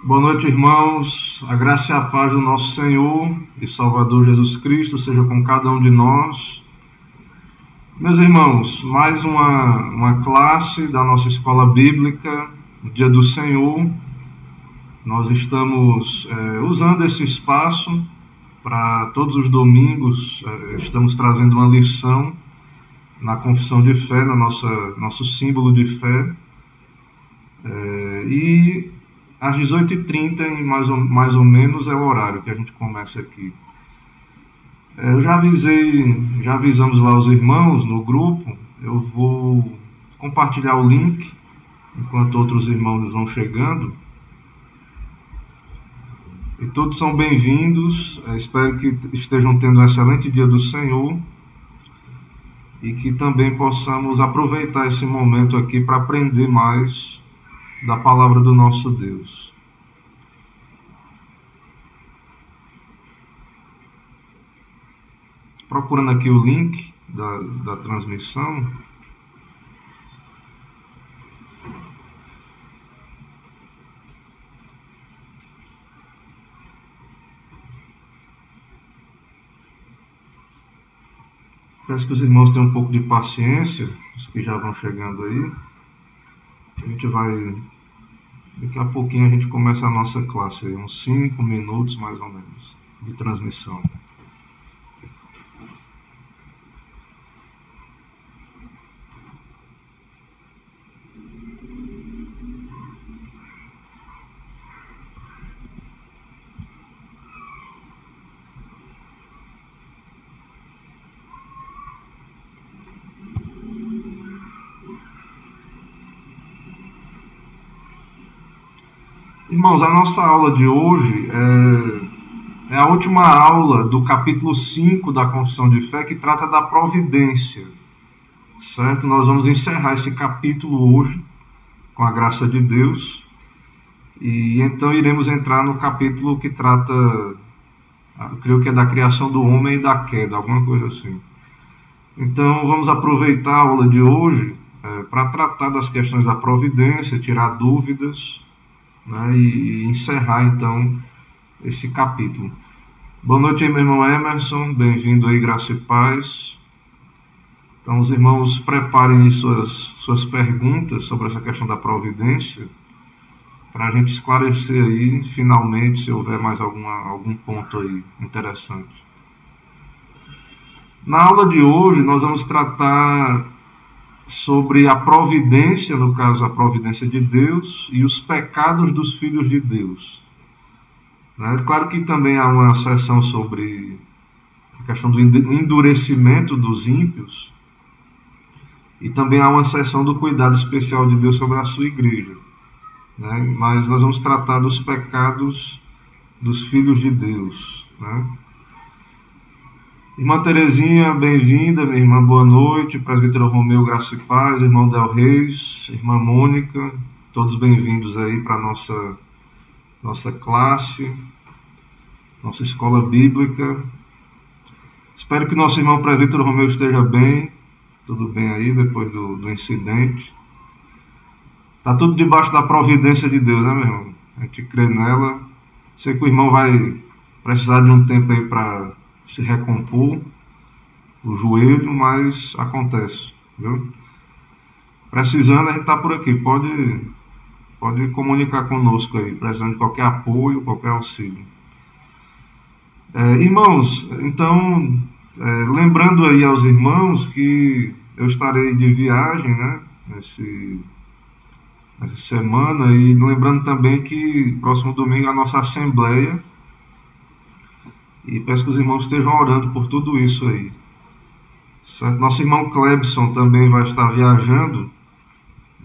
Boa noite, irmãos. A graça e a paz do nosso Senhor e Salvador Jesus Cristo seja com cada um de nós. Meus irmãos, mais uma classe da nossa escola bíblica, no Dia do Senhor. Nós estamos usando esse espaço para todos os domingos, estamos trazendo uma lição na confissão de fé, no nosso símbolo de fé. E às 18h30, mais ou menos, é o horário que a gente começa aqui. Já avisamos lá os irmãos no grupo. Eu vou compartilhar o link enquanto outros irmãos vão chegando. E todos são bem-vindos. Espero que estejam tendo um excelente dia do Senhor e que também possamos aproveitar esse momento aqui para aprender mais da palavra do nosso Deus. Procurando aqui o link da transmissão. Peço que os irmãos tenham um pouco de paciência, os que já vão chegando aí. A gente vai... Daqui a pouquinho a gente começa a nossa classe, aí, uns 5 minutos mais ou menos de transmissão. Irmãos, a nossa aula de hoje é a última aula do capítulo 5 da Confissão de Fé, que trata da providência, certo? Nós vamos encerrar esse capítulo hoje, com a graça de Deus, e então iremos entrar no capítulo que trata, creio que é da criação do homem e da queda, alguma coisa assim. Então vamos aproveitar a aula de hoje para tratar das questões da providência, tirar dúvidas, né, e encerrar então esse capítulo. Boa noite aí, meu irmão Emerson, bem-vindo aí, graça e paz. Então os irmãos preparem aí suas perguntas sobre essa questão da providência, para a gente esclarecer aí finalmente, se houver mais algum ponto aí interessante. Na aula de hoje nós vamos tratar sobre a providência, no caso a providência de Deus, e os pecados dos filhos de Deus. Claro que também há uma seção sobre a questão do endurecimento dos ímpios, e também há uma seção do cuidado especial de Deus sobre a sua igreja. Mas nós vamos tratar dos pecados dos filhos de Deus. Irmã Terezinha, bem-vinda. Minha irmã, boa noite. Presbítero Romeu, graça e paz. Irmão Del Reis, irmã Mônica, todos bem-vindos aí para a nossa classe, nossa escola bíblica. Espero que nosso irmão Presbítero Romeu esteja bem, tudo bem aí depois do incidente. Está tudo debaixo da providência de Deus, né, meu irmão? A gente crê nela. Sei que o irmão vai precisar de um tempo aí para se recompor o joelho, mas acontece, viu? Precisando, a gente está por aqui, pode comunicar conosco aí, precisando de qualquer apoio, qualquer auxílio. Irmãos, então, lembrando aí aos irmãos que eu estarei de viagem, essa semana, e lembrando também que próximo domingo a nossa assembleia, e peço que os irmãos estejam orando por tudo isso aí. Certo? Nosso irmão Clebson também vai estar viajando.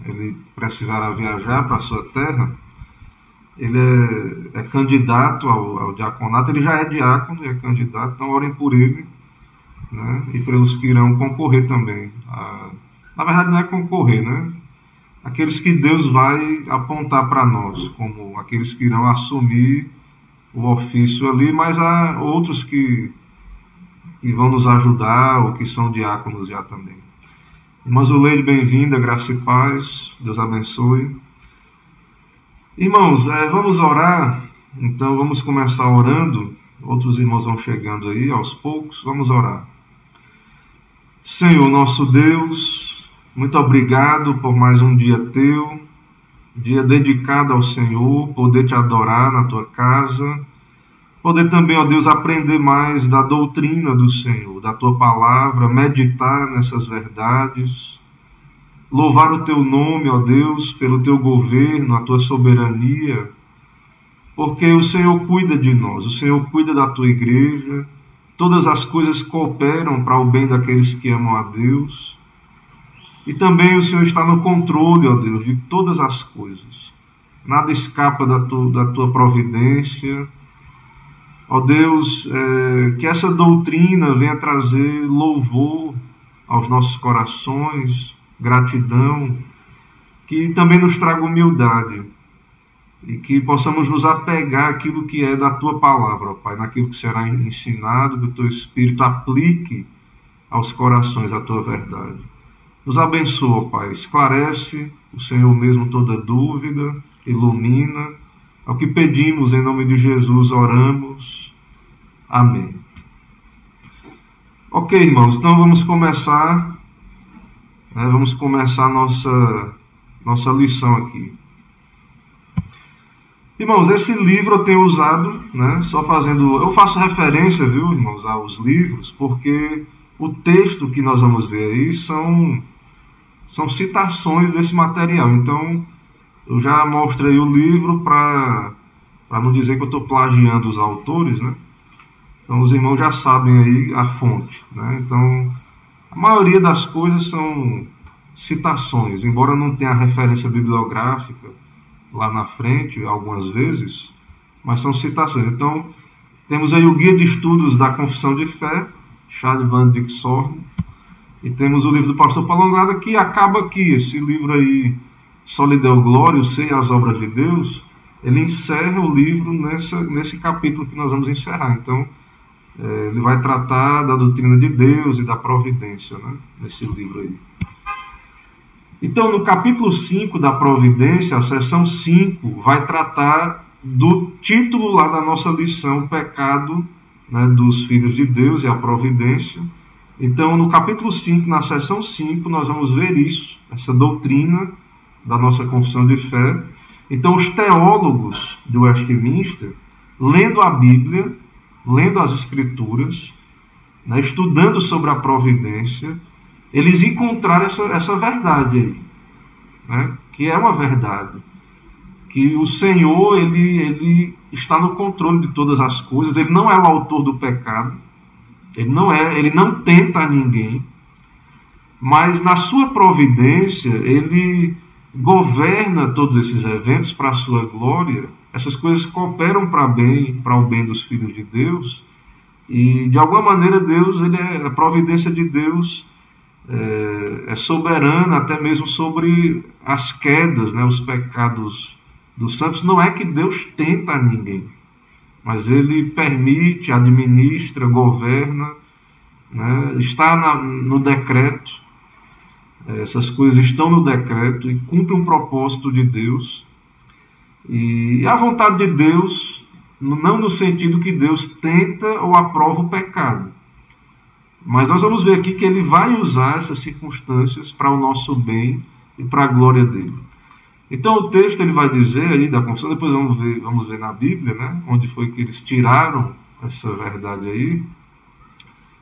Ele precisará viajar para a sua terra. Ele é candidato ao diaconato. Ele já é diácono e é candidato, então orem por ele, e pelos que irão concorrer também. Na verdade não é concorrer, aqueles que Deus vai apontar para nós, como aqueles que irão assumir o ofício ali, mas há outros que vão nos ajudar, ou que são diáconos já também. Irmã Zuleide, bem-vinda, graça e paz, Deus abençoe. Irmãos, vamos orar. Então vamos começar orando. Outros irmãos vão chegando aí aos poucos. Vamos orar. Senhor, nosso Deus, muito obrigado por mais um dia teu, dia dedicado ao Senhor, poder te adorar na tua casa, poder também, ó Deus, aprender mais da doutrina do Senhor, da tua palavra, meditar nessas verdades, louvar o teu nome, ó Deus, pelo teu governo, a tua soberania, porque o Senhor cuida de nós, o Senhor cuida da tua igreja, todas as coisas cooperam para o bem daqueles que amam a Deus, e também o Senhor está no controle, ó Deus, de todas as coisas, nada escapa da tua providência. Ó Deus, que essa doutrina venha trazer louvor aos nossos corações, gratidão, que também nos traga humildade e que possamos nos apegar àquilo que é da Tua palavra, ó Pai, naquilo que será ensinado, que o Teu Espírito aplique aos corações a Tua verdade. Nos abençoa, ó Pai, esclarece o Senhor mesmo toda dúvida, ilumina. Ao que pedimos em nome de Jesus, oramos. Amém. Ok, irmãos, então vamos começar. Vamos começar nossa lição aqui. Irmãos, esse livro eu tenho usado, eu faço referência, viu, irmãos, aos livros, porque o texto que nós vamos ver aí são citações desse material. Então, eu já mostrei o livro para não dizer que eu estou plagiando os autores, né? Então, os irmãos já sabem aí a fonte, né? Então, a maioria das coisas são citações, embora não tenha referência bibliográfica lá na frente, algumas vezes, mas são citações. Então, temos aí o Guia de Estudos da Confissão de Fé, Charles Van Dixhoorn, e temos o livro do pastor Paulo Anglada, que acaba aqui, esse livro aí, Só lhe deu glória, o Ser e as Obras de Deus, ele encerra o livro nesse capítulo que nós vamos encerrar. Então, ele vai tratar da doutrina de Deus e da providência, né, nesse livro aí. Então, no capítulo 5 da providência, a seção 5, vai tratar do título lá da nossa lição, o pecado, né, dos filhos de Deus e a providência. Então, no capítulo 5, na seção 5, nós vamos ver isso, essa doutrina da nossa confissão de fé. Então, os teólogos de Westminster, lendo a Bíblia, lendo as Escrituras, né, estudando sobre a providência, eles encontraram essa verdade aí, né, que é uma verdade, que o Senhor ele está no controle de todas as coisas, ele não é o autor do pecado, ele não tenta a ninguém, mas na sua providência ele governa todos esses eventos para a sua glória. Essas coisas cooperam para o bem dos filhos de Deus, e de alguma maneira a providência de Deus é soberana até mesmo sobre as quedas, né, os pecados dos santos. Não é que Deus tenta a ninguém, mas ele permite, administra, governa, né, está no decreto. Essas coisas estão no decreto e cumprem um propósito de Deus. E a vontade de Deus, não no sentido que Deus tenta ou aprova o pecado, mas nós vamos ver aqui que ele vai usar essas circunstâncias para o nosso bem e para a glória dele. Então o texto ele vai dizer aí da confissão, depois vamos ver na Bíblia, né, onde foi que eles tiraram essa verdade aí.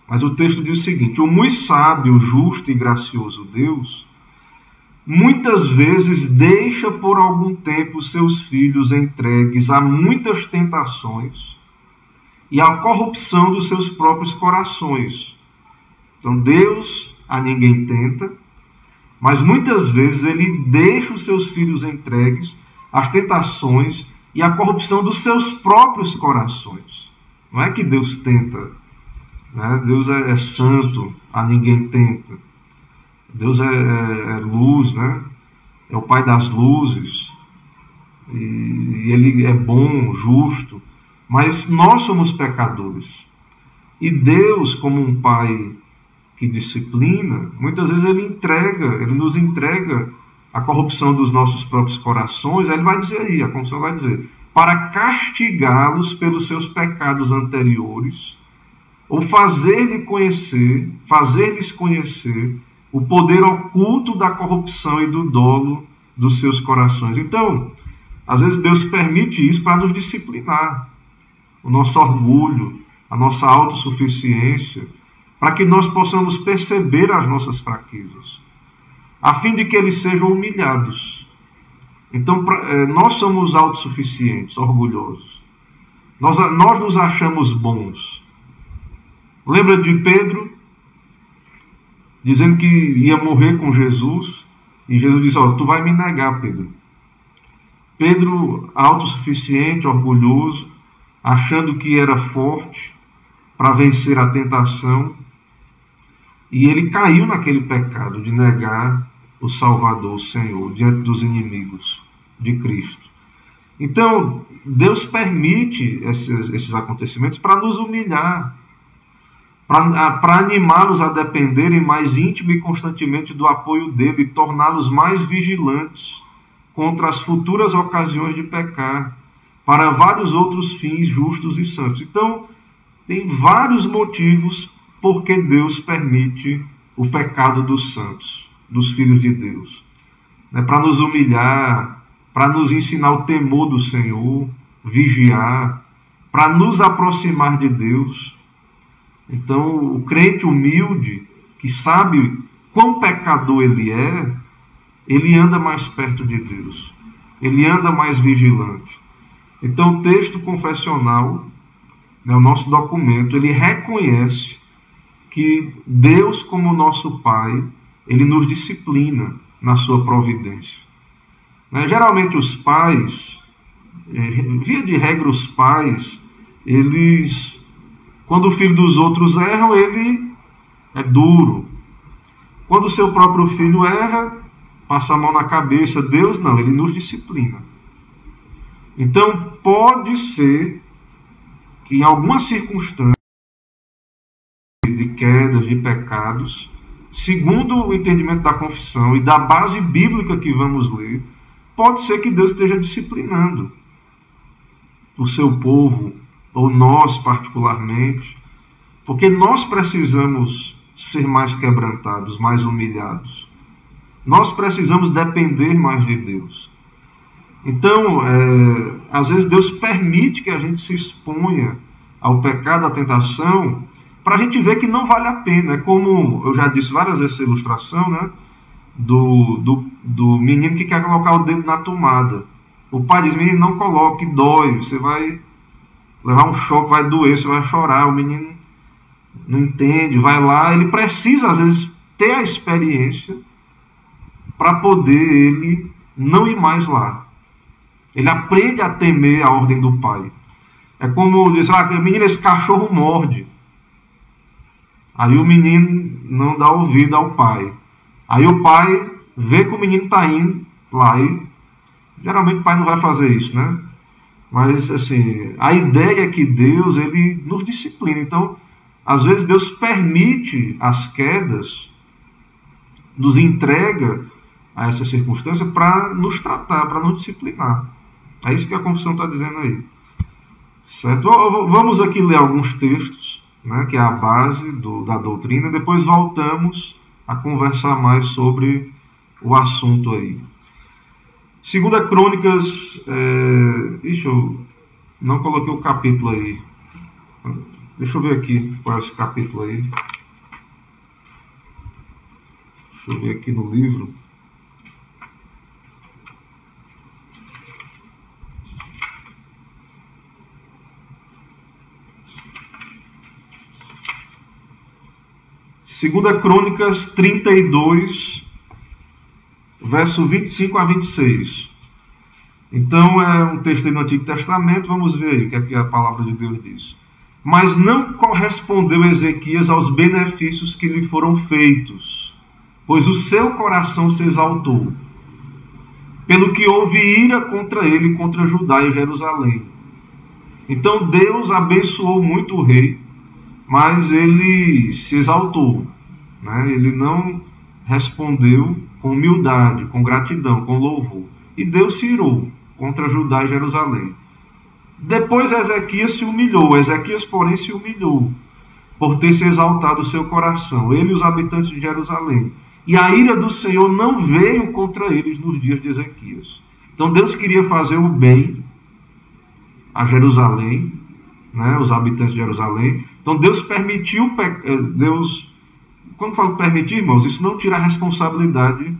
Mas o texto diz o seguinte: o muito sábio, justo e gracioso Deus, muitas vezes deixa por algum tempo seus filhos entregues a muitas tentações e à corrupção dos seus próprios corações. Então Deus a ninguém tenta, mas muitas vezes ele deixa os seus filhos entregues às tentações e à corrupção dos seus próprios corações. Não é que Deus tenta, né? Deus é santo, a ninguém tenta. Deus é luz, né? É o Pai das luzes, e ele é bom, justo, mas nós somos pecadores. E Deus, como um Pai que disciplina, muitas vezes ele nos entrega a corrupção dos nossos próprios corações, ele vai dizer aí, a confissão vai dizer, para castigá-los pelos seus pecados anteriores, ou fazer-lhes conhecer o poder oculto da corrupção e do dolo dos seus corações. Então, às vezes Deus permite isso para nos disciplinar, o nosso orgulho, a nossa autossuficiência, para que nós possamos perceber as nossas fraquezas, a fim de que eles sejam humilhados. Então, nós somos autossuficientes, orgulhosos. Nós nos achamos bons. Lembra de Pedro, dizendo que ia morrer com Jesus, e Jesus disse, tu vai me negar, Pedro. Pedro, autossuficiente, orgulhoso, achando que era forte para vencer a tentação, e ele caiu naquele pecado de negar o Salvador, o Senhor, diante dos inimigos de Cristo. Então, Deus permite esses acontecimentos para nos humilhar, para animá-los a dependerem mais íntima e constantemente do apoio dele e torná-los mais vigilantes contra as futuras ocasiões de pecar, para vários outros fins justos e santos. Então, tem vários motivos porque Deus permite o pecado dos santos, dos filhos de Deus. Para nos humilhar, para nos ensinar o temor do Senhor, vigiar, para nos aproximar de Deus. Então, o crente humilde, que sabe quão pecador ele anda mais perto de Deus. Ele anda mais vigilante. Então, o texto confessional, o nosso documento, ele reconhece que Deus, como nosso Pai, ele nos disciplina na sua providência. Geralmente os pais, via de regra os pais, eles, quando o filho dos outros erram, ele é duro. Quando o seu próprio filho erra, passa a mão na cabeça. Deus não, ele nos disciplina. Então pode ser que em alguma circunstância de quedas, de pecados, segundo o entendimento da confissão e da base bíblica que vamos ler, pode ser que Deus esteja disciplinando o seu povo, ou nós particularmente, porque nós precisamos ser mais quebrantados, mais humilhados. Nós precisamos depender mais de Deus. Então, às vezes Deus permite que a gente se exponha ao pecado, à tentação, para a gente ver que não vale a pena. É como eu já disse várias vezes essa ilustração, né? Do menino que quer colocar o dedo na tomada. O pai diz, menino, não coloque, dói, você vai levar um choque, vai doer, você vai chorar. O menino não entende, vai lá. Ele precisa, às vezes, ter a experiência para poder ele não ir mais lá. Ele aprende a temer a ordem do pai. É como diz, menino, esse cachorro morde. Aí o menino não dá ouvido ao pai. Aí o pai vê que o menino está indo lá e geralmente o pai não vai fazer isso, né? Mas assim, a ideia é que Deus, ele nos disciplina. Então, às vezes Deus permite as quedas, nos entrega a essa circunstância para nos tratar, para nos disciplinar. É isso que a confissão está dizendo aí. Certo? Vamos aqui ler alguns textos, né, que é a base da doutrina, depois voltamos a conversar mais sobre o assunto aí. 2 Crônicas, eu não coloquei o capítulo aí. Deixa eu ver aqui qual é esse capítulo aí. Deixa eu ver aqui no livro. Segunda Crônicas 32, verso 25 a 26. Então é um texto aí do Antigo Testamento, vamos ver aí o que é que a palavra de Deus diz. Mas não correspondeu Ezequias aos benefícios que lhe foram feitos, pois o seu coração se exaltou, pelo que houve ira contra ele, contra Judá e Jerusalém. Então Deus abençoou muito o rei, mas ele se exaltou, né? Ele não respondeu com humildade, com gratidão, com louvor. E Deus se irou contra Judá e Jerusalém. Depois Ezequias se humilhou. Ezequias, porém, se humilhou por ter se exaltado o seu coração, ele e os habitantes de Jerusalém. E a ira do Senhor não veio contra eles nos dias de Ezequias. Então Deus queria fazer o bem a Jerusalém, né, os habitantes de Jerusalém. Então Deus permitiu, quando falo permitir, irmãos, isso não tira a responsabilidade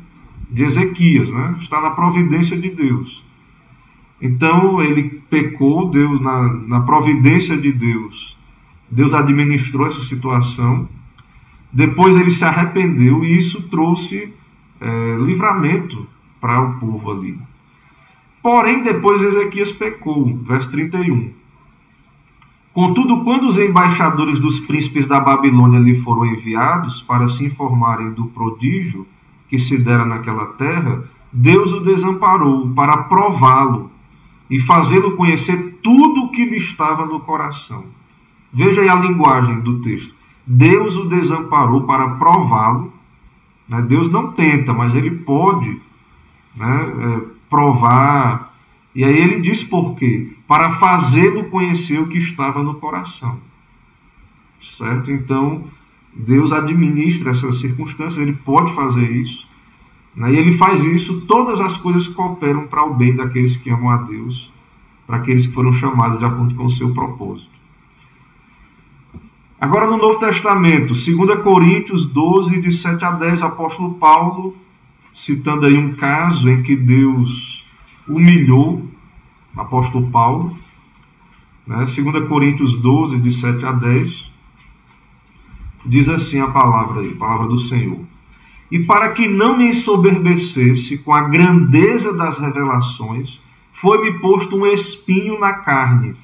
de Ezequias, né? Está na providência de Deus. Então ele pecou, Deus, na providência de Deus, Deus administrou essa situação. Depois ele se arrependeu e isso trouxe livramento para o povo ali. Porém, depois Ezequias pecou. Verso 31. Contudo, quando os embaixadores dos príncipes da Babilônia lhe foram enviados para se informarem do prodígio que se dera naquela terra, Deus o desamparou para prová-lo e fazê-lo conhecer tudo o que lhe estava no coração. Veja aí a linguagem do texto. Deus o desamparou para prová-lo. Né? Deus não tenta, mas ele pode, né, provar. E aí ele diz por quê? Para fazê-lo conhecer o que estava no coração. Certo? Então, Deus administra essas circunstâncias, ele pode fazer isso. Né? E ele faz isso, todas as coisas cooperam para o bem daqueles que amam a Deus, para aqueles que foram chamados de acordo com o seu propósito. Agora no Novo Testamento, 2 Coríntios 12, de 7 a 10, o apóstolo Paulo, citando aí um caso em que Deus humilhou o apóstolo Paulo, né? 2 Coríntios 12, de 7 a 10, diz assim a palavra aí, a palavra do Senhor. E para que não me ensoberbecesse com a grandeza das revelações, foi-me posto um espinho na carne,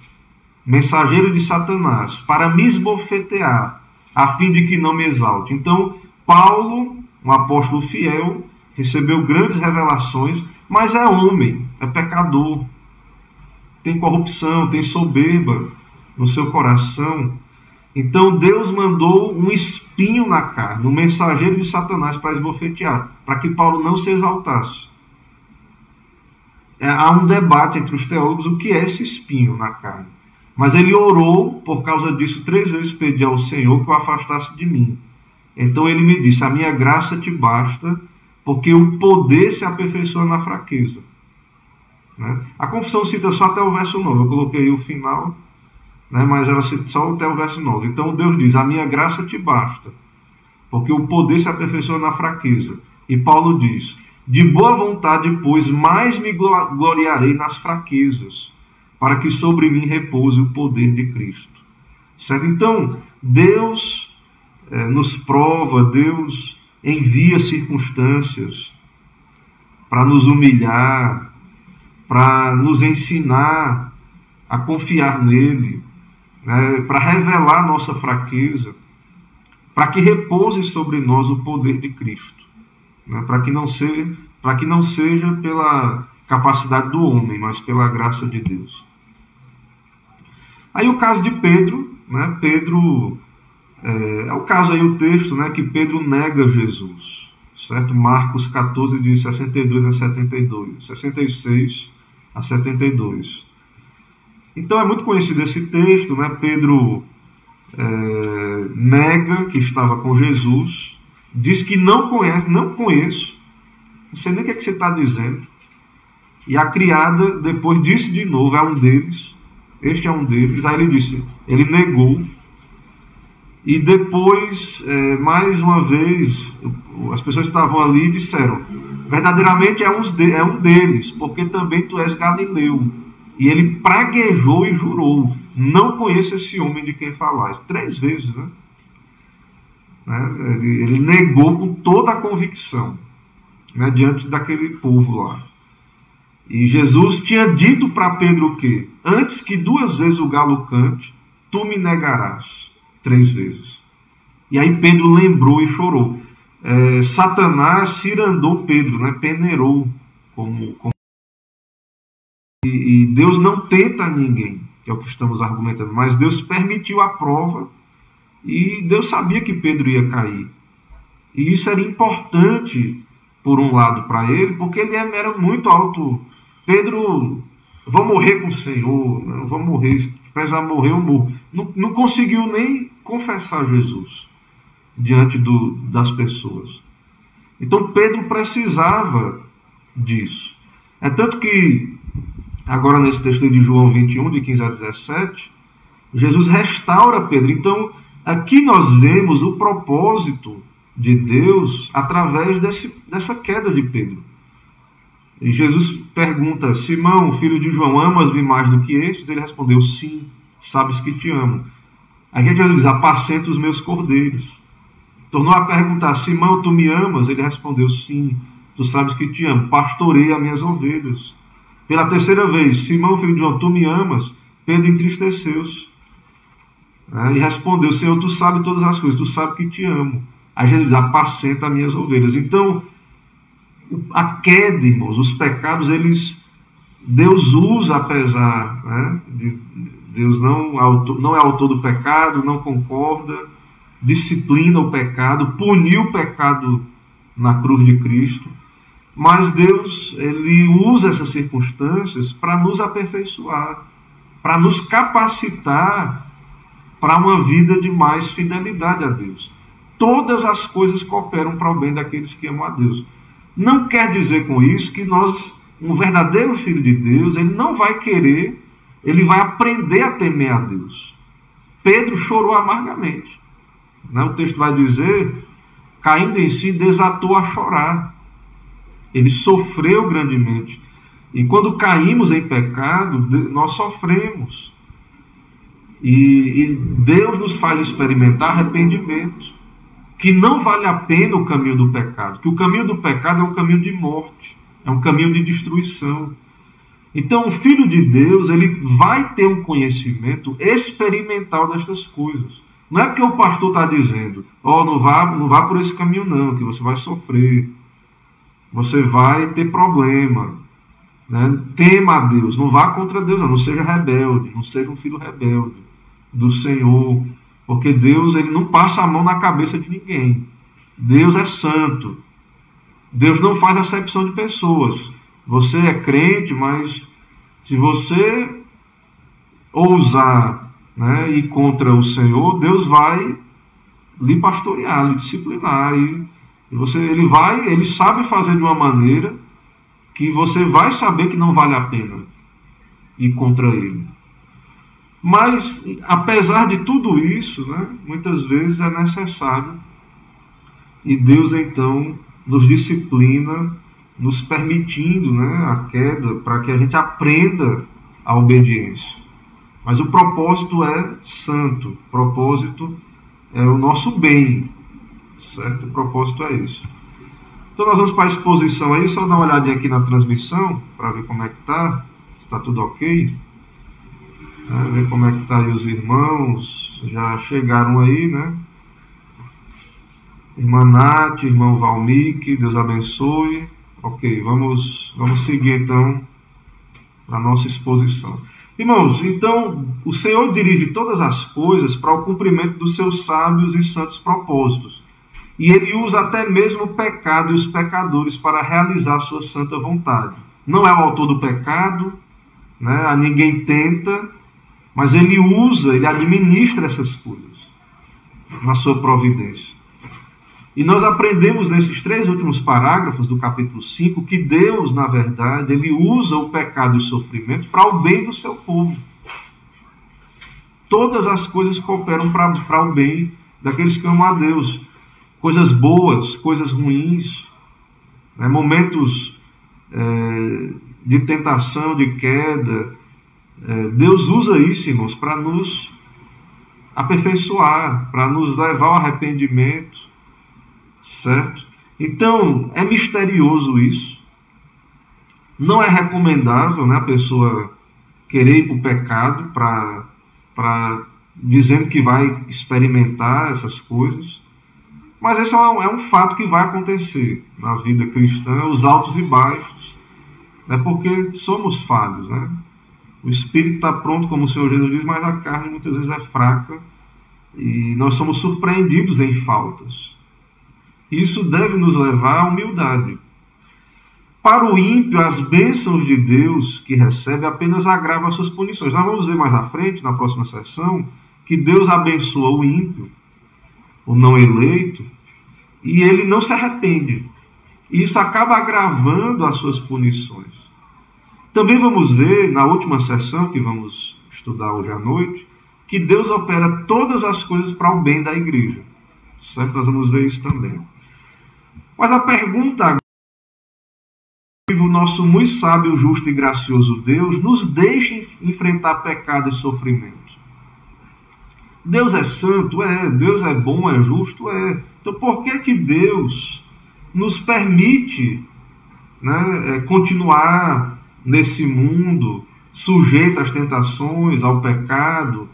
mensageiro de Satanás, para me esbofetear, a fim de que não me exalte. Então, Paulo, um apóstolo fiel, recebeu grandes revelações, mas é homem, é pecador, tem corrupção, tem soberba no seu coração. Então Deus mandou um espinho na carne, um mensageiro de Satanás para esbofetear, para que Paulo não se exaltasse. Há um debate entre os teólogos o que é esse espinho na carne. Mas ele orou, por causa disso, 3 vezes pediu ao Senhor que o afastasse de mim. Então ele me disse, a minha graça te basta, porque o poder se aperfeiçoa na fraqueza. Né? A confissão cita só até o verso 9, eu coloquei o final, né? Mas ela cita só até o verso 9. Então Deus diz, a minha graça te basta, porque o poder se aperfeiçoa na fraqueza. E Paulo diz, de boa vontade, pois, mais me gloriarei nas fraquezas, para que sobre mim repouse o poder de Cristo. Certo? Então, Deus nos prova, Deus envia circunstâncias para nos humilhar, para nos ensinar a confiar nele, né? Para revelar nossa fraqueza, para que repouse sobre nós o poder de Cristo, né? Para que não seja pela capacidade do homem, mas pela graça de Deus. Aí o caso de Pedro, né? Pedro, é o caso aí o texto, né? Que Pedro nega Jesus, certo? Marcos 14, de 62 a 72, 66 a 72. Então é muito conhecido esse texto, né? Pedro nega que estava com Jesus, diz que não conheço, não sei nem o que você está dizendo. E a criada depois disse de novo, é um deles. Este é um deles. Aí ele disse, ele negou. E depois, mais uma vez, as pessoas que estavam ali disseram, verdadeiramente é um deles, porque também tu és galileu. E ele praguejou e jurou, não conheço esse homem de quem falais. 3 vezes, né? Ele negou com toda a convicção, né, diante daquele povo lá. E Jesus tinha dito para Pedro o quê? Antes que 2 vezes o galo cante, tu me negarás 3 vezes. E aí Pedro lembrou e chorou. Satanás cirandou Pedro, né? Peneirou. E Deus não tenta ninguém, que é o que estamos argumentando, mas Deus permitiu a prova e Deus sabia que Pedro ia cair. E isso era importante por um lado para ele, porque ele era muito alto. Pedro, vou morrer com o Senhor, não, vou morrer, se precisar morrer, eu morro. Não conseguiu nem confessar Jesus diante das pessoas. Então Pedro precisava disso. É tanto que, agora nesse texto de João 21, de 15 a 17, Jesus restaura Pedro. Então, aqui nós vemos o propósito de Deus através dessa queda de Pedro. E Jesus pergunta: Simão, filho de João, amas-me mais do que estes? Ele respondeu: sim, sabes que te amo. Aqui Jesus diz: apacenta os meus cordeiros. Tornou a perguntar: Simão, tu me amas? Ele respondeu: sim, tu sabes que te amo. Pastoreia as minhas ovelhas. Pela terceira vez: Simão, filho de João, tu me amas? Pedro entristeceu-se e respondeu: Senhor, tu sabes todas as coisas, tu sabes que te amo. Aí Jesus diz: apacenta as minhas ovelhas. Então, a queda, irmãos, os pecados, Deus usa, apesar, Deus não é autor do pecado, não concorda, disciplina o pecado, puniu o pecado na cruz de Cristo, mas Deus, ele usa essas circunstâncias para nos aperfeiçoar, para nos capacitar para uma vida de mais fidelidade a Deus. Todas as coisas cooperam para o bem daqueles que amam a Deus. Não quer dizer com isso que um verdadeiro filho de Deus, ele não vai querer, ele vai aprender a temer a Deus. Pedro chorou amargamente. O texto vai dizer, caindo em si, desatou a chorar. Ele sofreu grandemente. E quando caímos em pecado, nós sofremos. E Deus nos faz experimentar arrependimento. Que não vale a pena o caminho do pecado. Que o caminho do pecado é um caminho de morte. É um caminho de destruição. Então, o Filho de Deus, ele vai ter um conhecimento experimental destas coisas. Não é porque o pastor está dizendo, não vá por esse caminho não, que você vai sofrer. Você vai ter problema. Tema a Deus. Não vá contra Deus, não seja rebelde. Não seja um filho rebelde do Senhor. Porque Deus, ele não passa a mão na cabeça de ninguém. Deus é santo. Deus não faz acepção de pessoas. Você é crente, mas se você ousar ir contra o Senhor, Deus vai lhe pastorear, lhe disciplinar. Ele sabe fazer de uma maneira que você vai saber que não vale a pena ir contra ele. Mas, apesar de tudo isso, muitas vezes é necessário. E Deus, então, nos disciplina, nos permitindo a queda, para que a gente aprenda a obediência. Mas o propósito é santo. O propósito é o nosso bem. Certo? O propósito é isso. Então, nós vamos para a exposição aí. Só dar uma olhadinha aqui na transmissão, para ver como é que está. Se está tudo ok. Ver como é que está aí os irmãos. Já chegaram aí, Irmã Nath, irmão Valmik, Deus abençoe. Ok, vamos seguir então a nossa exposição. Irmãos, então o Senhor dirige todas as coisas para o cumprimento dos seus sábios e santos propósitos. E Ele usa até mesmo o pecado e os pecadores para realizar a sua santa vontade. Não é o autor do pecado, a ninguém tenta, mas Ele usa, Ele administra essas coisas na sua providência. E nós aprendemos nesses 3 últimos parágrafos do capítulo 5 que Deus, na verdade, Ele usa o pecado e o sofrimento para o bem do seu povo. Todas as coisas cooperam para o bem daqueles que amam a Deus. Coisas boas, coisas ruins, momentos de tentação, de queda. Deus usa isso, irmãos, para nos aperfeiçoar, para nos levar ao arrependimento. Certo? Então, é misterioso isso. Não é recomendável a pessoa querer ir para o pecado dizendo que vai experimentar essas coisas. Mas esse é um fato que vai acontecer na vida cristã, os altos e baixos. É porque somos falhos. O espírito está pronto, como o Senhor Jesus diz, mas a carne muitas vezes é fraca e nós somos surpreendidos em faltas. Isso deve nos levar à humildade, Para o ímpio, as bênçãos de Deus que recebe apenas agravam as suas punições. Nós vamos ver mais à frente, na próxima sessão, que Deus abençoa o ímpio, o não eleito, e ele não se arrepende. E isso acaba agravando as suas punições. Também vamos ver, na última sessão que vamos estudar hoje à noite, que Deus opera todas as coisas para o bem da igreja. Certo? Nós vamos ver isso também. Mas a pergunta agora, o nosso muito sábio, justo e gracioso Deus nos deixa enfrentar pecado e sofrimento. Deus é santo? É. Deus é bom, é justo? É. Então por que Deus nos permite, né, continuar nesse mundo sujeito às tentações, ao pecado,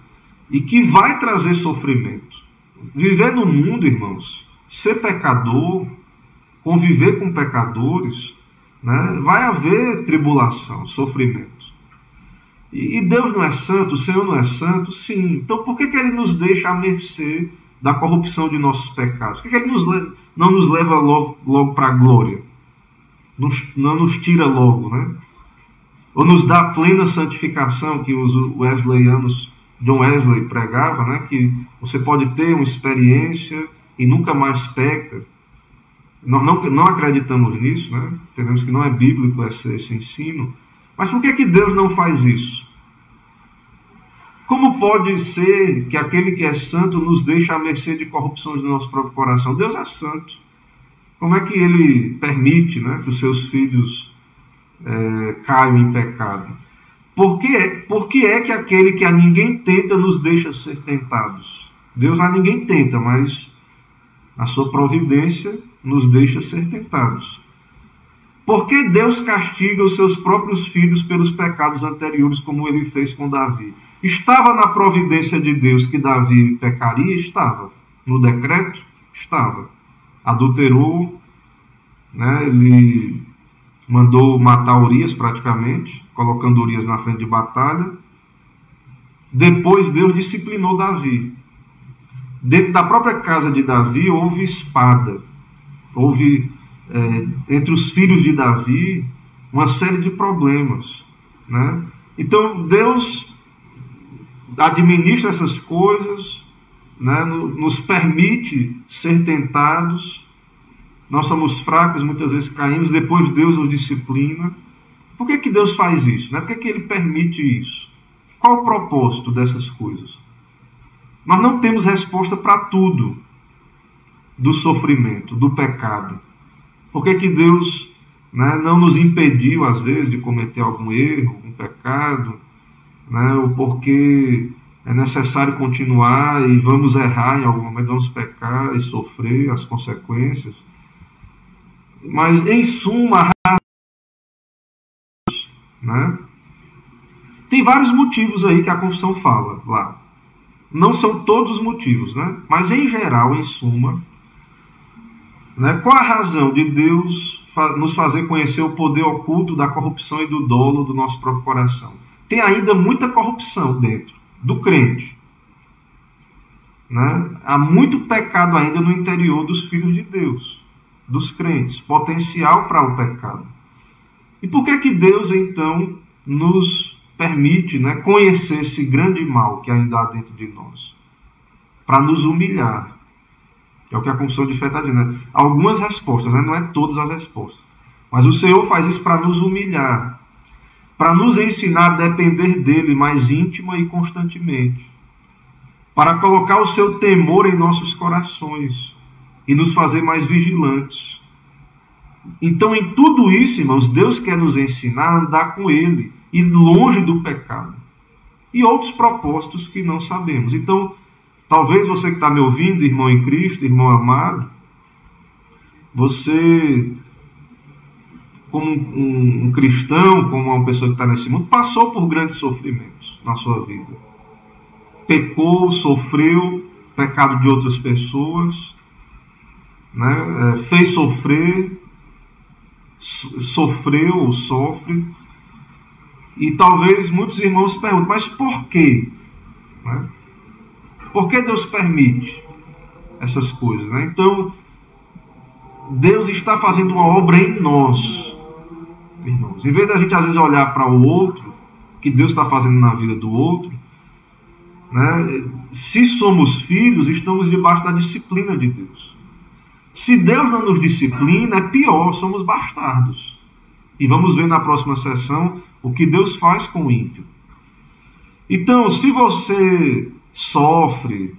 e que vai trazer sofrimento? Viver no mundo, irmãos, ser pecador, conviver com pecadores, né, vai haver tribulação, sofrimento. E Deus não é santo, o Senhor não é santo? Sim. Então por que Ele nos deixa à mercê da corrupção de nossos pecados? Por que Ele não nos leva logo para a glória? Não nos tira logo, né? Ou nos dá a plena santificação que os wesleyanos, John Wesley pregava, né? Que você pode ter uma experiência e nunca mais peca. Nós não acreditamos nisso, né? Entendemos que não é bíblico esse ensino. Mas por que Deus não faz isso? Como pode ser que aquele que é santo nos deixa à mercê de corrupções do nosso próprio coração? Deus é santo. Como é que Ele permite, né, que os seus filhos caiam em pecado? Por que é que aquele que a ninguém tenta nos deixa ser tentados? Deus a ninguém tenta, mas a sua providência nos deixa ser tentados. Por que Deus castiga os seus próprios filhos pelos pecados anteriores, como Ele fez com Davi? Estava na providência de Deus que Davi pecaria? Estava. No decreto? Estava. Adulterou, né? Ele mandou matar Urias praticamente, colocando Urias na frente de batalha. Depois Deus disciplinou Davi. Dentro da própria casa de Davi houve espada. Houve, entre os filhos de Davi, uma série de problemas, né? Então Deus administra essas coisas, né? Nos permite ser tentados. Nós somos fracos, muitas vezes caímos, depois Deus nos disciplina. Por que Deus faz isso, né? Por que Ele permite isso? Qual o propósito dessas coisas? Nós não temos resposta para tudo do sofrimento, do pecado. Por que Deus, né, não nos impediu, às vezes, de cometer algum erro, algum pecado, né, ou porque é necessário continuar e vamos errar em algum momento, vamos pecar e sofrer as consequências. Mas, em suma, né, tem vários motivos aí que a confissão fala lá. Não são todos os motivos, né? Mas, em geral, em suma, né, qual a razão de Deus nos fazer conhecer o poder oculto da corrupção e do dolo do nosso próprio coração? Tem ainda muita corrupção dentro do crente, né? Há muito pecado ainda no interior dos filhos de Deus, dos crentes, potencial para o pecado. E por que Deus, então, nos permite, né, conhecer esse grande mal que ainda há dentro de nós? Para nos humilhar. É o que a confissão de fé está dizendo. Né? Algumas respostas, né? Não é todas as respostas. Mas o Senhor faz isso para nos humilhar. Para nos ensinar a depender dEle mais íntima e constantemente. Para colocar o seu temor em nossos corações. E nos fazer mais vigilantes. Então, em tudo isso, irmãos, Deus quer nos ensinar a andar com Ele. E longe do pecado. E outros propósitos que não sabemos. Então, talvez você que está me ouvindo, irmão em Cristo, irmão amado, você, como um cristão, como uma pessoa que está nesse mundo, passou por grandes sofrimentos na sua vida. Pecou, sofreu pecado de outras pessoas, né? Fez sofrer, sofreu ou sofre. E talvez muitos irmãos perguntem, mas por quê? Né? Por que Deus permite essas coisas? Né? Então, Deus está fazendo uma obra em nós, irmãos. Em vez da gente às vezes olhar para o outro, que Deus está fazendo na vida do outro, né? Se somos filhos, estamos debaixo da disciplina de Deus. Se Deus não nos disciplina, é pior, somos bastardos. E vamos ver na próxima sessão o que Deus faz com o ímpio. Então, se você sofre,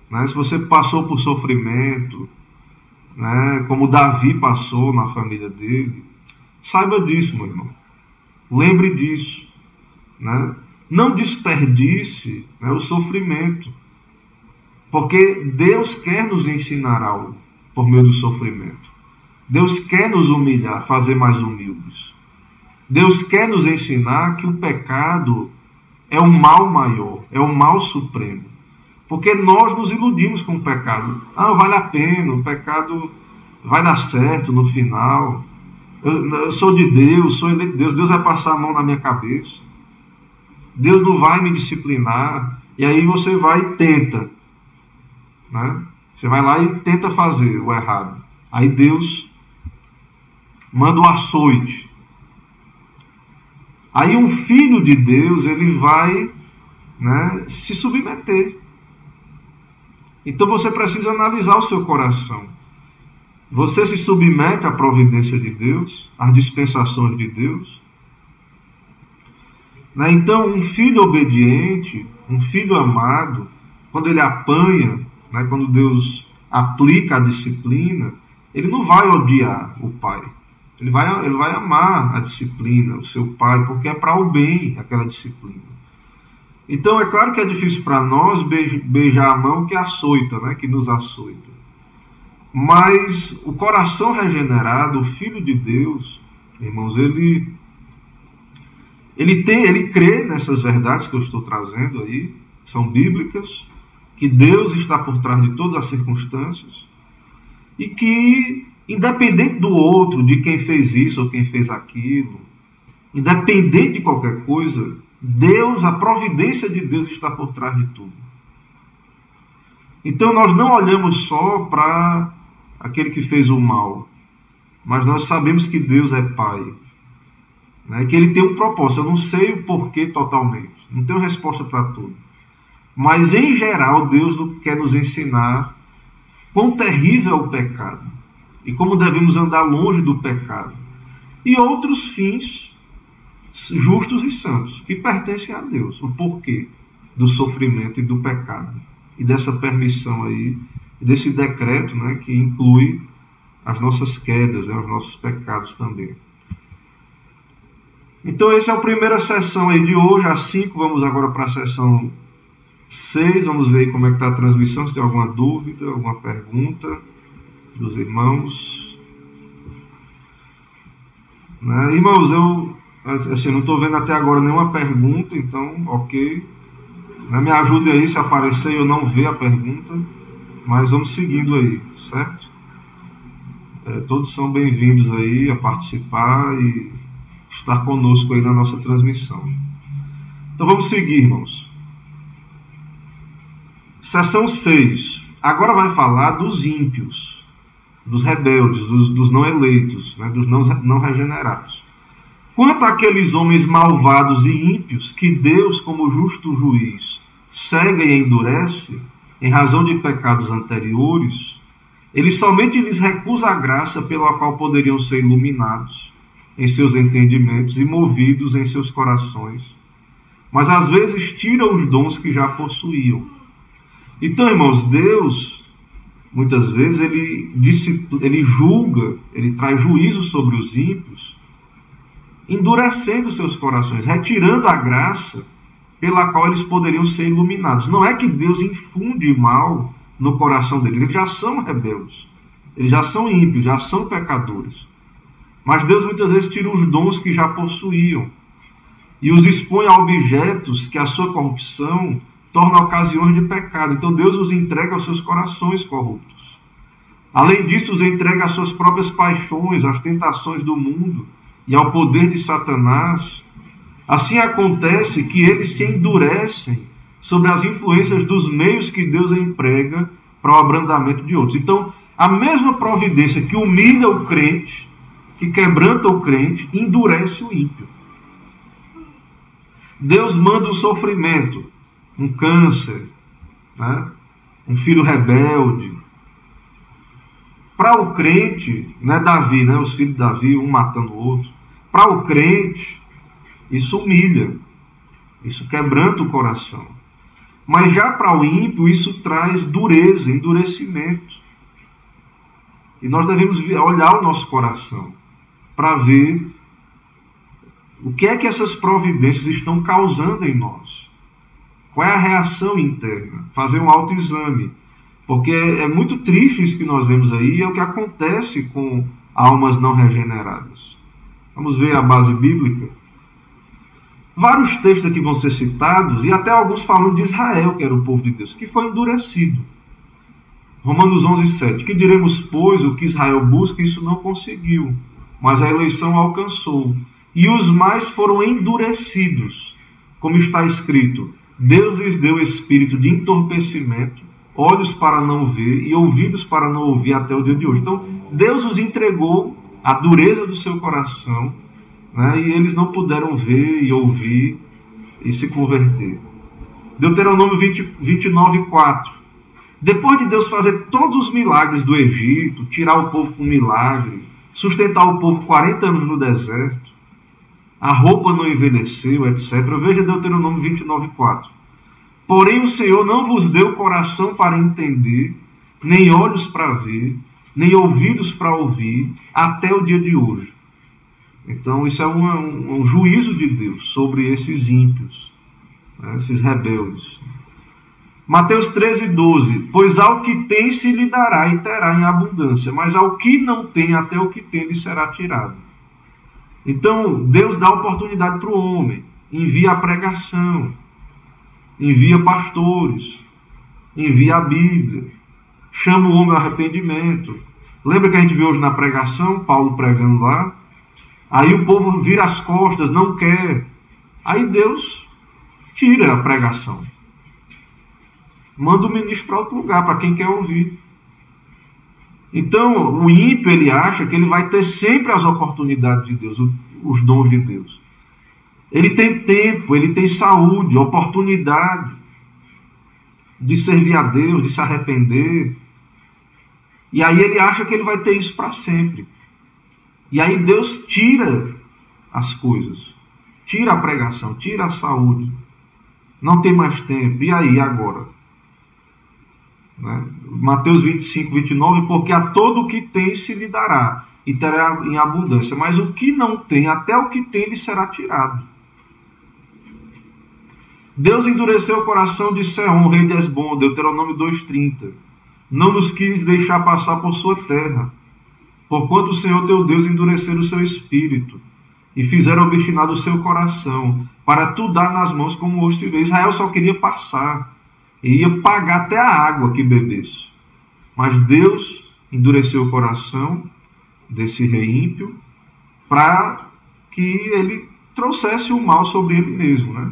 né, se você passou por sofrimento, né, como Davi passou na família dele, saiba disso, meu irmão. Lembre disso. Né? Não desperdice, né, o sofrimento. Porque Deus quer nos ensinar algo por meio do sofrimento. Deus quer nos humilhar, fazer mais humildes. Deus quer nos ensinar que o pecado é o mal maior, é o mal supremo. Porque nós nos iludimos com o pecado. Ah, vale a pena, o pecado vai dar certo no final. Eu sou de Deus, sou eleito de Deus, Deus vai passar a mão na minha cabeça. Deus não vai me disciplinar. E aí você vai e tenta. Né? Você vai lá e tenta fazer o errado. Aí Deus manda o açoite. Aí um filho de Deus, ele vai, né, se submeter. Então você precisa analisar o seu coração. Você se submete à providência de Deus, às dispensações de Deus? Né? Então um filho obediente, um filho amado, quando ele apanha, né, quando Deus aplica a disciplina, ele não vai odiar o pai. Ele vai amar a disciplina, o seu pai, porque é para o bem aquela disciplina. Então é claro que é difícil para nós beijar a mão que açoita, né, que nos açoita. Mas o coração regenerado, o Filho de Deus, irmãos, ele crê nessas verdades que eu estou trazendo aí, são bíblicas, que Deus está por trás de todas as circunstâncias e que, independente do outro, de quem fez isso ou quem fez aquilo, independente de qualquer coisa, Deus, a providência de Deus está por trás de tudo. Então nós não olhamos só para aquele que fez o mal, mas nós sabemos que Deus é Pai, né? Que Ele tem um propósito. Eu não sei o porquê totalmente, não tenho resposta para tudo. Mas em geral Deus quer nos ensinar quão terrível é o pecado e como devemos andar longe do pecado. E outros fins justos e santos que pertencem a Deus. O porquê do sofrimento e do pecado. E dessa permissão aí, desse decreto, né, que inclui as nossas quedas, né, os nossos pecados também. Então essa é a primeira sessão aí de hoje, às 5, vamos agora para a sessão 6, vamos ver aí como é que está a transmissão, se tem alguma dúvida, alguma pergunta dos irmãos. Né? Irmãos, eu assim, não estou vendo até agora nenhuma pergunta, então, ok. Me ajude aí se aparecer e eu não ver a pergunta, mas vamos seguindo aí, certo? Todos são bem-vindos aí a participar e estar conosco aí na nossa transmissão. Então vamos seguir, irmãos. Seção 6. Agora vai falar dos ímpios, dos rebeldes, dos não eleitos, né, dos não regenerados. Quanto àqueles homens malvados e ímpios que Deus, como justo juiz, cega e endurece em razão de pecados anteriores, Ele somente lhes recusa a graça pela qual poderiam ser iluminados em seus entendimentos e movidos em seus corações, mas às vezes tira os dons que já possuíam. Então, irmãos, Deus, muitas vezes, ele julga, ele traz juízo sobre os ímpios, endurecendo seus corações, retirando a graça pela qual eles poderiam ser iluminados. Não é que Deus infunde mal no coração deles, eles já são rebeldes, eles já são ímpios, já são pecadores. Mas Deus muitas vezes tira os dons que já possuíam e os expõe a objetos que a sua corrupção torna ocasiões de pecado. Então Deus os entrega aos seus corações corruptos. Além disso, os entrega às suas próprias paixões, às tentações do mundo e ao poder de Satanás. Assim acontece que eles se endurecem sobre as influências dos meios que Deus emprega para o abrandamento de outros. Então, a mesma providência que humilha o crente, que quebranta o crente, endurece o ímpio. Deus manda um sofrimento, um câncer, né? Um filho rebelde. Para o crente, né, Davi, né, os filhos de Davi, um matando o outro. Para o crente, isso humilha, isso quebranta o coração. Mas já para o ímpio, isso traz dureza, endurecimento. E nós devemos olhar o nosso coração para ver o que é que essas providências estão causando em nós. Qual é a reação interna? Fazer um autoexame. Porque é muito triste isso que nós vemos aí, é o que acontece com almas não regeneradas. Vamos ver a base bíblica. Vários textos aqui vão ser citados, e até alguns falando de Israel, que era o povo de Deus, que foi endurecido. Romanos 11:7. Que diremos, pois, o que Israel busca, isso não conseguiu, mas a eleição alcançou. E os mais foram endurecidos, como está escrito: Deus lhes deu espírito de entorpecimento, olhos para não ver e ouvidos para não ouvir até o dia de hoje. Então, Deus os entregou a dureza do seu coração, né, e eles não puderam ver e ouvir e se converter. Deuteronômio 29:4. Depois de Deus fazer todos os milagres do Egito, tirar o povo com milagre, sustentar o povo 40 anos no deserto, a roupa não envelheceu, etc. Veja Deuteronômio 29:4. Porém o Senhor não vos deu coração para entender, nem olhos para ver, nem ouvidos para ouvir, até o dia de hoje. Então isso é um juízo de Deus sobre esses ímpios, né, esses rebeldes. Mateus 13:12. Pois ao que tem se lhe dará e terá em abundância, mas ao que não tem, até o que tem lhe será tirado. Então Deus dá oportunidade para o homem, envia a pregação, envia pastores, envia a Bíblia, chama o homem ao arrependimento. Lembra que a gente viu hoje na pregação, Paulo pregando lá? Aí o povo vira as costas, não quer. Aí Deus tira a pregação. Manda o ministro para outro lugar, para quem quer ouvir. Então, o ímpio, ele acha que ele vai ter sempre as oportunidades de Deus, os dons de Deus. Ele tem tempo, ele tem saúde, oportunidade de servir a Deus, de se arrepender. E aí ele acha que ele vai ter isso para sempre. E aí Deus tira as coisas, tira a pregação, tira a saúde. Não tem mais tempo. E aí, agora? Né? Mateus 25:29, porque a todo o que tem se lhe dará, e terá em abundância, mas o que não tem, até o que tem lhe será tirado. Deus endureceu o coração de Sehon, rei de Hesbom, Deuteronômio 2:30. Não nos quis deixar passar por sua terra, porquanto o Senhor teu Deus endureceu o seu espírito, e fizeram obstinado o seu coração, para tu dar nas mãos como hoje se vê. Israel só queria passar, e ia pagar até a água que bebesse. Mas Deus endureceu o coração desse rei ímpio, para que ele trouxesse o mal sobre ele mesmo, né?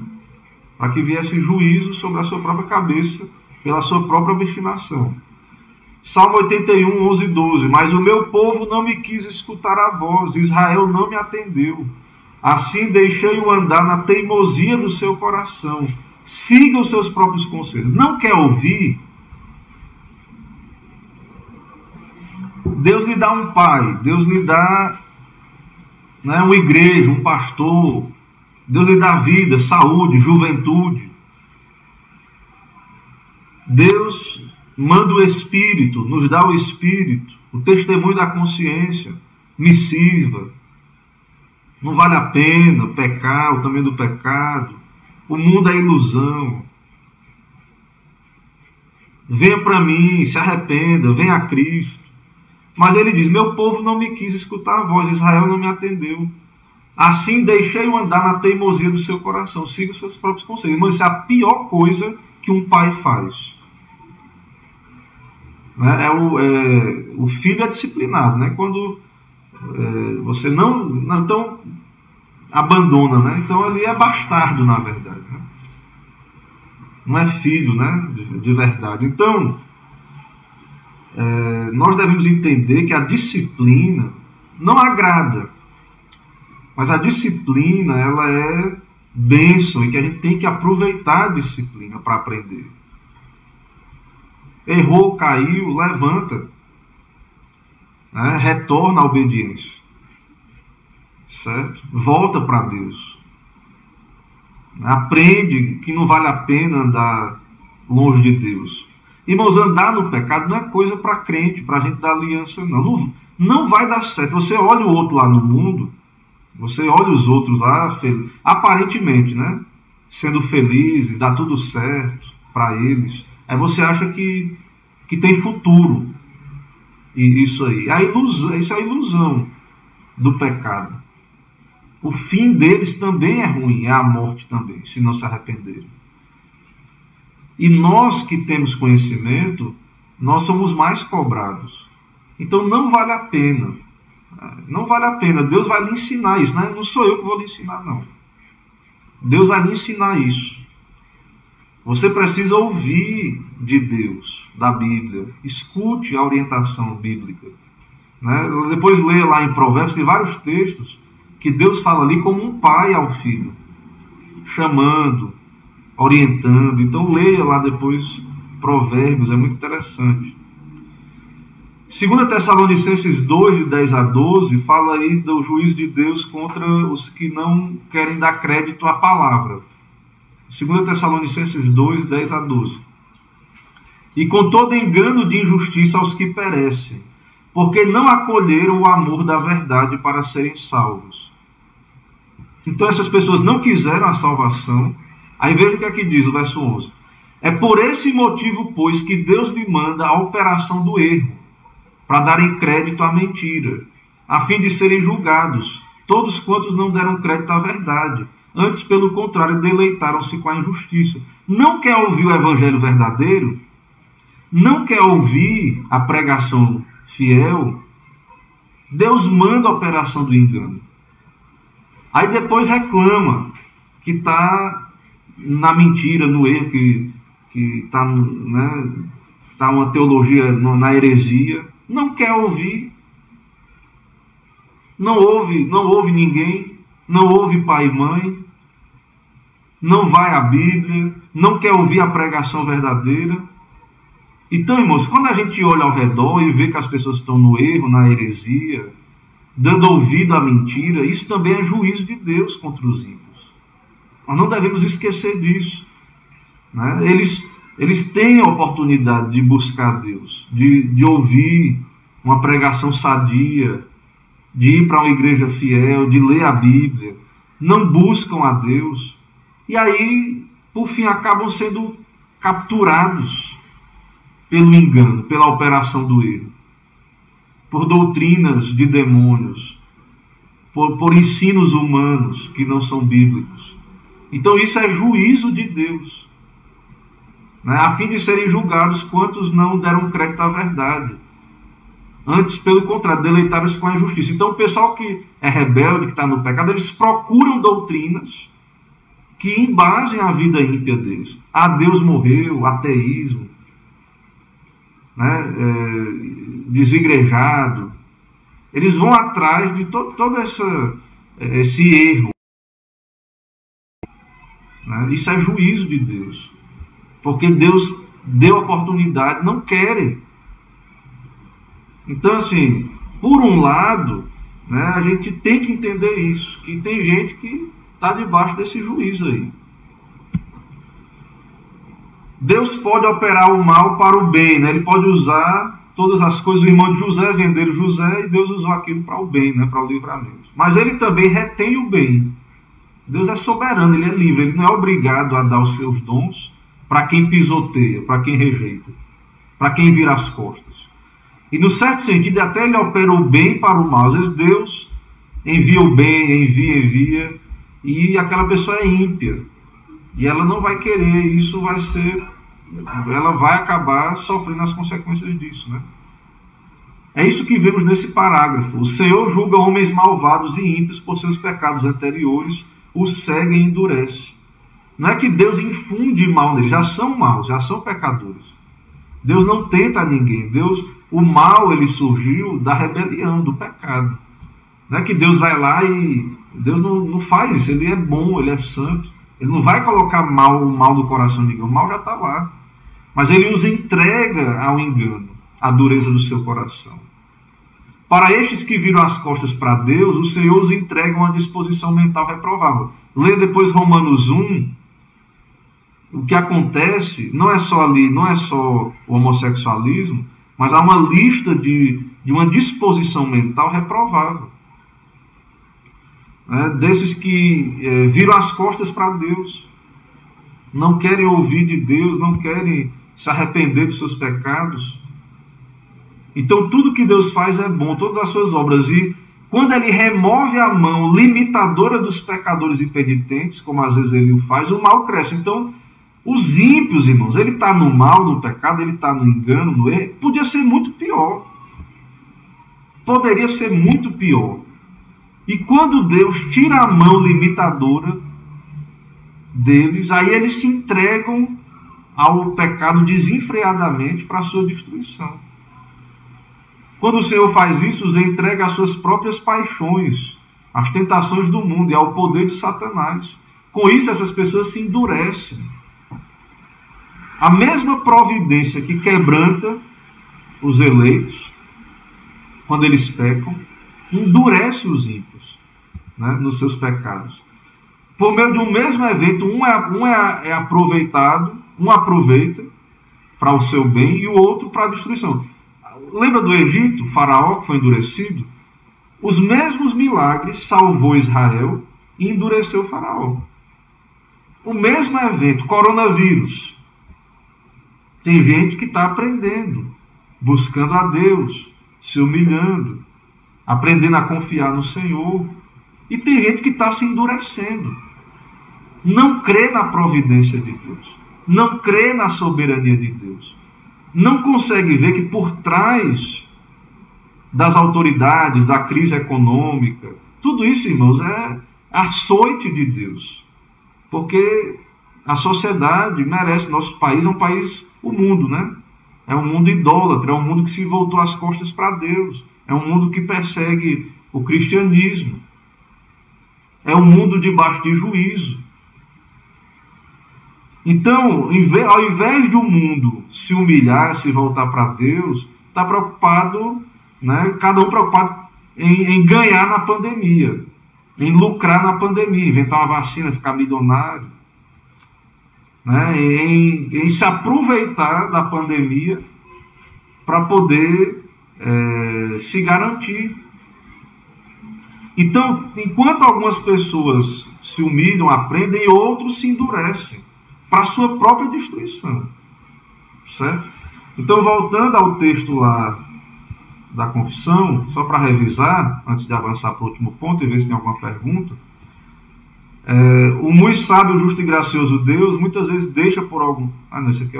Para que viesse juízo sobre a sua própria cabeça, pela sua própria obstinação. Salmo 81, 11 e 12. Mas o meu povo não me quis escutar a voz, Israel não me atendeu. Assim deixei-o andar na teimosia do seu coração. Siga os seus próprios conselhos. Não quer ouvir? Deus lhe dá um pai, Deus lhe dá, né, uma igreja, um pastor. Deus lhe dá vida, saúde, juventude. Deus manda o Espírito, nos dá o Espírito, o testemunho da consciência. Me sirva. Não vale a pena pecar, o caminho do pecado. O mundo é ilusão. Venha para mim, se arrependa, venha a Cristo. Mas ele diz, meu povo não me quis escutar a voz, Israel não me atendeu. Assim deixei-o andar na teimosia do seu coração. Siga os seus próprios conselhos. Mas isso é a pior coisa que um pai faz. O filho é disciplinado, né? Quando você não então abandona, né? Então ele é bastardo, na verdade, né? Não é filho, né? De verdade. Então nós devemos entender que a disciplina não agrada. Mas a disciplina, ela é bênção e que a gente tem que aproveitar a disciplina para aprender. Errou, caiu, levanta. Né? Retorna à obediência. Certo? Volta para Deus. Aprende que não vale a pena andar longe de Deus. Irmãos, andar no pecado não é coisa para crente, para a gente dar aliança, não. Não vai dar certo. Você olha o outro lá no mundo, você olha os outros lá, aparentemente, né? Sendo felizes, dá tudo certo para eles. Aí você acha que tem futuro. E isso aí. Isso é a ilusão do pecado. O fim deles também é ruim, é a morte também, se não se arrependerem. E nós que temos conhecimento, nós somos mais cobrados. Então não vale a pena. Não vale a pena. Deus vai lhe ensinar isso. Não sou eu que vou lhe ensinar, não. Deus vai lhe ensinar isso. Você precisa ouvir de Deus, da Bíblia. Escute a orientação bíblica. Né? Depois leia lá em Provérbios, tem vários textos que Deus fala ali como um pai ao filho. Chamando, orientando. Então leia lá depois Provérbios, é muito interessante. 2 Tessalonicenses 2, de 10 a 12, fala aí do juízo de Deus contra os que não querem dar crédito à palavra. 2 Tessalonicenses 2, 10 a 12. E com todo engano de injustiça aos que perecem, porque não acolheram o amor da verdade para serem salvos. Então essas pessoas não quiseram a salvação. Aí veja o que aqui diz o verso 11. É por esse motivo, pois, que Deus lhe manda a operação do erro, para darem crédito à mentira, a fim de serem julgados, todos quantos não deram crédito à verdade. Antes, pelo contrário, deleitaram-se com a injustiça. Não quer ouvir o evangelho verdadeiro? Não quer ouvir a pregação fiel? Deus manda a operação do engano. Aí depois reclama que está na mentira, no erro, que está, né, tá uma teologia na heresia. Não quer ouvir. Não ouve ninguém. Não ouve pai e mãe. Não vai à Bíblia. Não quer ouvir a pregação verdadeira. Então, irmãos, quando a gente olha ao redor e vê que as pessoas estão no erro, na heresia, dando ouvido à mentira, isso também é juízo de Deus contra os ímpios. Nós não devemos esquecer disso. Né? Eles têm a oportunidade de buscar Deus, de ouvir uma pregação sadia, de ir para uma igreja fiel, de ler a Bíblia. Não buscam a Deus. E aí, por fim, acabam sendo capturados pelo engano, pela operação do erro, por doutrinas de demônios, por ensinos humanos que não são bíblicos. Então isso é juízo de Deus. A fim de serem julgados quantos não deram crédito à verdade. Antes, pelo contrário, deleitaram-se com a injustiça. Então, o pessoal que é rebelde, que está no pecado, eles procuram doutrinas que embasem a vida ímpia deles. Deus morreu, ateísmo, né? Desigrejado. Eles vão atrás de todo esse erro. Né? Isso é juízo de Deus. Porque Deus deu oportunidade, não querem. Então, assim, por um lado, né, a gente tem que entender isso, que tem gente que está debaixo desse juízo aí. Deus pode operar o mal para o bem, né? Ele pode usar todas as coisas. O irmão de José venderam José e Deus usou aquilo para o bem, né, para o livramento. Mas ele também retém o bem. Deus é soberano, ele é livre, ele não é obrigado a dar os seus dons para quem pisoteia, para quem rejeita, para quem vira as costas. E no certo sentido, até ele opera o bem para o mal. Às vezes Deus envia o bem, envia, e aquela pessoa é ímpia. E ela não vai querer, isso vai ser... Ela vai acabar sofrendo as consequências disso, né? É isso que vemos nesse parágrafo. O Senhor julga homens malvados e ímpios por seus pecados anteriores, os segue e endurece. Não é que Deus infunde mal neles, já são maus, já são pecadores. Deus não tenta ninguém. O mal ele surgiu da rebelião, do pecado. Não é que Deus vai lá e... Deus não faz isso, ele é bom, ele é santo. Ele não vai colocar o mal no coração de ninguém, o mal já está lá. Mas ele os entrega ao engano, à dureza do seu coração. Para estes que viram as costas para Deus, o Senhor os entrega uma disposição mental reprovável. Leia depois Romanos 1, o que acontece não é só ali, não é só o homossexualismo, mas há uma lista de uma disposição mental reprovável. Desses que viram as costas para Deus, não querem ouvir de Deus, não querem se arrepender dos seus pecados. Então tudo que Deus faz é bom, todas as suas obras. E quando ele remove a mão limitadora dos pecadores impenitentes, como às vezes ele o faz, o mal cresce. Então os ímpios, irmãos, ele está no mal, no pecado, ele está no engano, no erro. Podia ser muito pior. Poderia ser muito pior. E quando Deus tira a mão limitadora deles, aí eles se entregam ao pecado desenfreadamente para a sua destruição. Quando o Senhor faz isso, os entrega às suas próprias paixões, às tentações do mundo e ao poder de Satanás. Com isso, essas pessoas se endurecem. A mesma providência que quebranta os eleitos, quando eles pecam, endurece os ímpios, né, nos seus pecados. Por meio de um mesmo evento, um é aproveitado, um aproveita para o seu bem e o outro para a destruição. Lembra do Egito, Faraó que foi endurecido? Os mesmos milagres salvou Israel e endureceu Faraó. O mesmo evento, coronavírus. Tem gente que está aprendendo, buscando a Deus, se humilhando, aprendendo a confiar no Senhor. E tem gente que está se endurecendo. Não crê na providência de Deus. Não crê na soberania de Deus. Não consegue ver que por trás das autoridades, da crise econômica, tudo isso, irmãos, é açoite de Deus. Porque a sociedade merece, nosso país é um país, o mundo, né? É um mundo idólatra, é um mundo que se voltou as costas para Deus. É um mundo que persegue o cristianismo. É um mundo debaixo de juízo. Então, ao invés de o mundo se humilhar, se voltar para Deus, está preocupado, né, cada um preocupado em ganhar na pandemia, em lucrar na pandemia, inventar uma vacina, ficar milionário, né, em se aproveitar da pandemia para poder se garantir. Então, enquanto algumas pessoas se humilham, aprendem, outros se endurecem para a sua própria destruição. Certo? Então, voltando ao texto lá da confissão, só para revisar, antes de avançar para o último ponto e ver se tem alguma pergunta, o muito sábio, justo e gracioso Deus, muitas vezes deixa por algum... não, esse aqui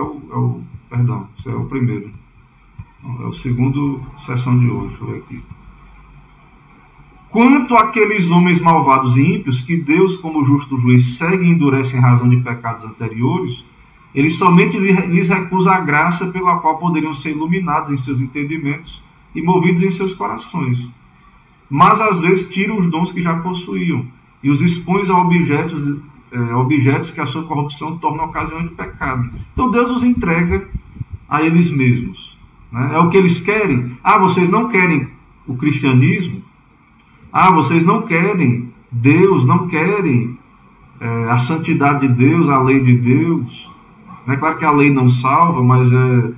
perdão, esse é o primeiro. É o segundo sessão de hoje, deixa eu ver aqui. Quanto àqueles homens malvados e ímpios que Deus, como justo juiz, segue e endurece em razão de pecados anteriores, ele somente lhes recusa a graça pela qual poderiam ser iluminados em seus entendimentos e movidos em seus corações. Mas às vezes tira os dons que já possuíam e os expõe a objetos que a sua corrupção torna ocasião de pecado. Então Deus os entrega a eles mesmos. Né? É o que eles querem. Vocês não querem o cristianismo? Vocês não querem Deus, não querem a santidade de Deus, a lei de Deus. É claro que a lei não salva, mas ela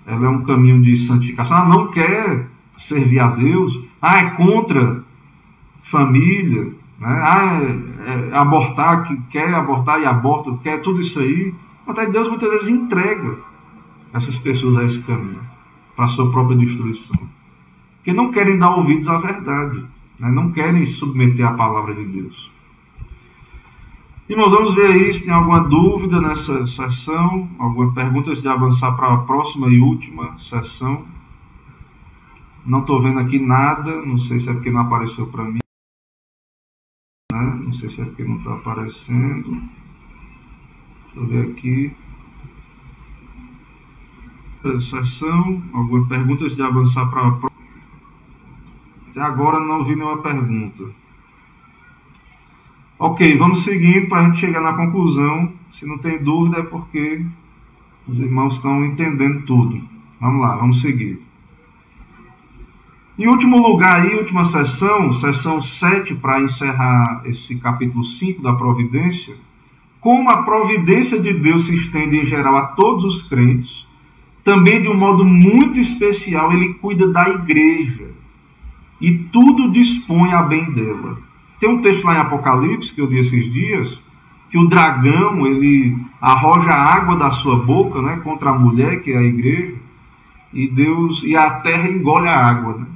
é um caminho de santificação. Não quer servir a Deus. É contra família. Né? Abortar, que quer abortar e aborta, quer tudo isso aí. Mas Deus muitas vezes entrega essas pessoas a esse caminho, para a sua própria destruição. Porque não querem dar ouvidos à verdade. Não querem se submeter à palavra de Deus. Irmãos, vamos ver aí se tem alguma dúvida nessa sessão, alguma pergunta antes de avançar para a próxima e última sessão. Não estou vendo aqui nada, não sei se é porque não apareceu para mim. Não sei se é porque não está aparecendo. Deixa eu ver aqui. Sessão, alguma pergunta antes de avançar para a próxima. Até agora não vi nenhuma pergunta. Ok, vamos seguindo para a gente chegar na conclusão. Se não tem dúvida é porque os irmãos estão entendendo tudo. Vamos lá, vamos seguir. Em último lugar aí, última sessão 7, para encerrar esse capítulo 5 da providência, como a providência de Deus se estende em geral a todos os crentes, também de um modo muito especial ele cuida da igreja e tudo dispõe a bem dela. Tem um texto lá em Apocalipse que eu li esses dias, que o dragão ele arroja a água da sua boca, né, contra a mulher, que é a igreja, e a terra engole a água, né?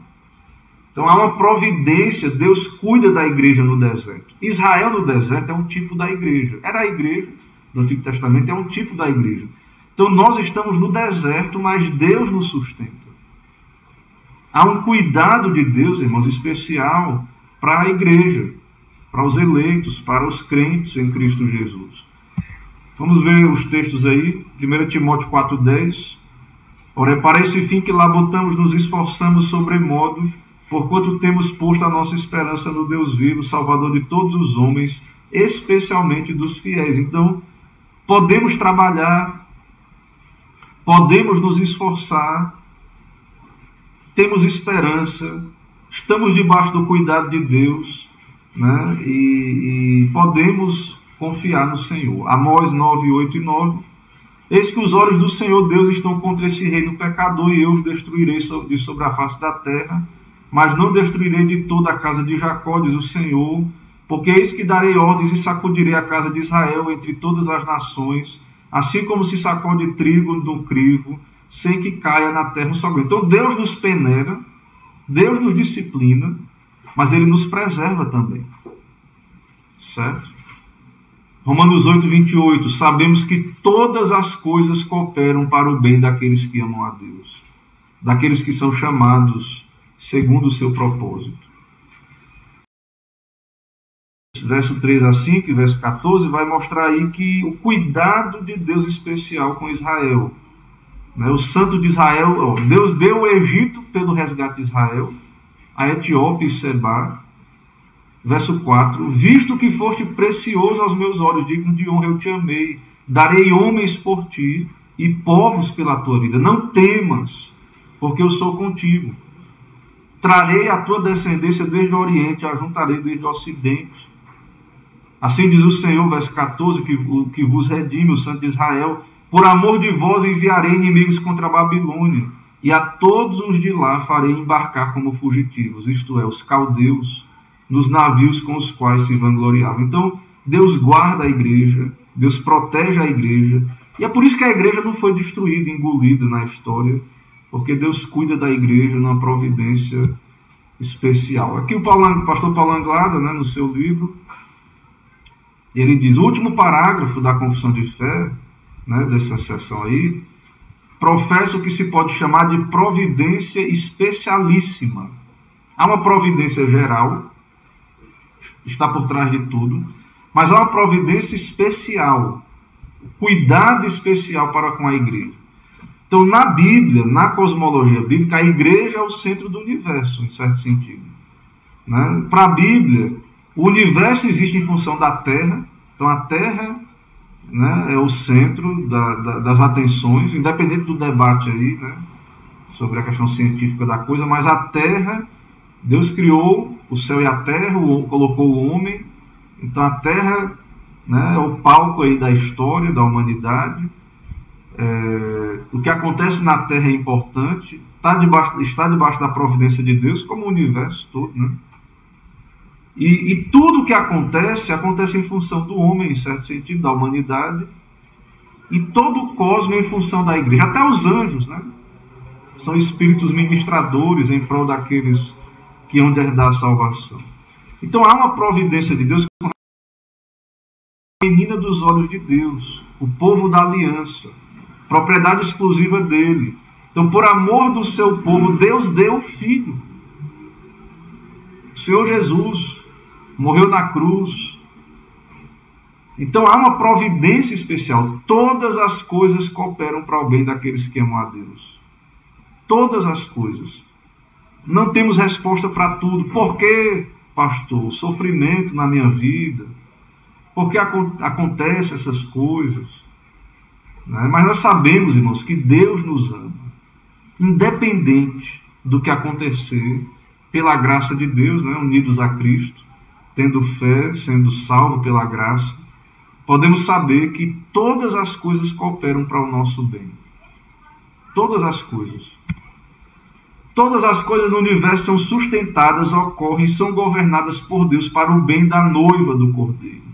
Então há uma providência, Deus cuida da igreja no deserto. Israel no deserto é um tipo da igreja. Era a igreja do Antigo Testamento, é um tipo da igreja. Então nós estamos no deserto, mas Deus nos sustenta. Há um cuidado de Deus, irmãos, especial para a igreja, para os eleitos, para os crentes em Cristo Jesus. Vamos ver os textos aí. 1 Timóteo 4,10. Ora, é para esse fim que labutamos, nos esforçamos sobremodo, porquanto temos posto a nossa esperança no Deus vivo, Salvador de todos os homens, especialmente dos fiéis. Então, podemos trabalhar, podemos nos esforçar, temos esperança, estamos debaixo do cuidado de Deus, né? E podemos confiar no Senhor. Amós 9, 8 e 9. Eis que os olhos do Senhor Deus estão contra esse reino pecador, e eu os destruirei de sobre a face da terra, mas não destruirei de toda a casa de Jacó, diz o Senhor, porque eis que darei ordens e sacudirei a casa de Israel entre todas as nações, assim como se sacode trigo no crivo, sem que caia na terra um só grão. Então Deus nos peneira, Deus nos disciplina, mas Ele nos preserva também. Certo? Romanos 8, 28. Sabemos que todas as coisas cooperam para o bem daqueles que amam a Deus, daqueles que são chamados segundo o seu propósito. Verso 3 a 5 e verso 14 vai mostrar aí que o cuidado de Deus especial com Israel. O santo de Israel, Deus deu o Egito pelo resgate de Israel, a Etiópia e Seba. Verso 4, visto que foste precioso aos meus olhos, digno de honra, eu te amei, darei homens por ti e povos pela tua vida. Não temas, porque eu sou contigo. Trarei a tua descendência desde o Oriente, a juntarei desde o Ocidente. Assim diz o Senhor, verso 14, que vos redime, o Santo de Israel. Por amor de vós enviarei inimigos contra a Babilônia, e a todos os de lá farei embarcar como fugitivos, isto é, os caldeus, nos navios com os quais se vangloriavam. Então, Deus guarda a igreja, Deus protege a igreja, e é por isso que a igreja não foi destruída, engolida na história, porque Deus cuida da igreja numa providência especial. Aqui o pastor Paulo Anglada, no seu livro, ele diz, o último parágrafo da Confissão de Fé, dessa seção aí, professa o que se pode chamar de providência especialíssima. Há uma providência geral, está por trás de tudo, mas há uma providência especial, cuidado especial para com a igreja. Então, na Bíblia, na cosmologia bíblica, a igreja é o centro do universo, em certo sentido. Para a Bíblia, o universo existe em função da Terra, então a Terra é o centro das atenções, independente do debate aí, sobre a questão científica da coisa, mas a Terra, Deus criou o céu e a terra, colocou o homem, então a Terra é o palco aí da história, da humanidade. O que acontece na Terra é importante, está debaixo da providência de Deus, como o universo todo, E tudo o que acontece em função do homem, em certo sentido, da humanidade, e todo o cosmos em função da igreja. Até os anjos, são espíritos ministradores em prol daqueles que hão de herdar a salvação. Então há uma providência de Deus, a menina dos olhos de Deus, o povo da aliança, propriedade exclusiva dele. Então, por amor do seu povo, Deus deu o Filho. O Senhor Jesus morreu na cruz. Então há uma providência especial. Todas as coisas cooperam para o bem daqueles que amam a Deus. Todas as coisas. Não temos resposta para tudo. Por que, pastor? Sofrimento na minha vida. Por que acontecem essas coisas? Né? Mas nós sabemos, irmãos, que Deus nos ama. Independente do que acontecer, pela graça de Deus, né? Unidos a Cristo, tendo fé, sendo salvo pela graça, podemos saber que todas as coisas cooperam para o nosso bem. Todas as coisas. Todas as coisas no universo são sustentadas, ocorrem, são governadas por Deus para o bem da noiva do Cordeiro.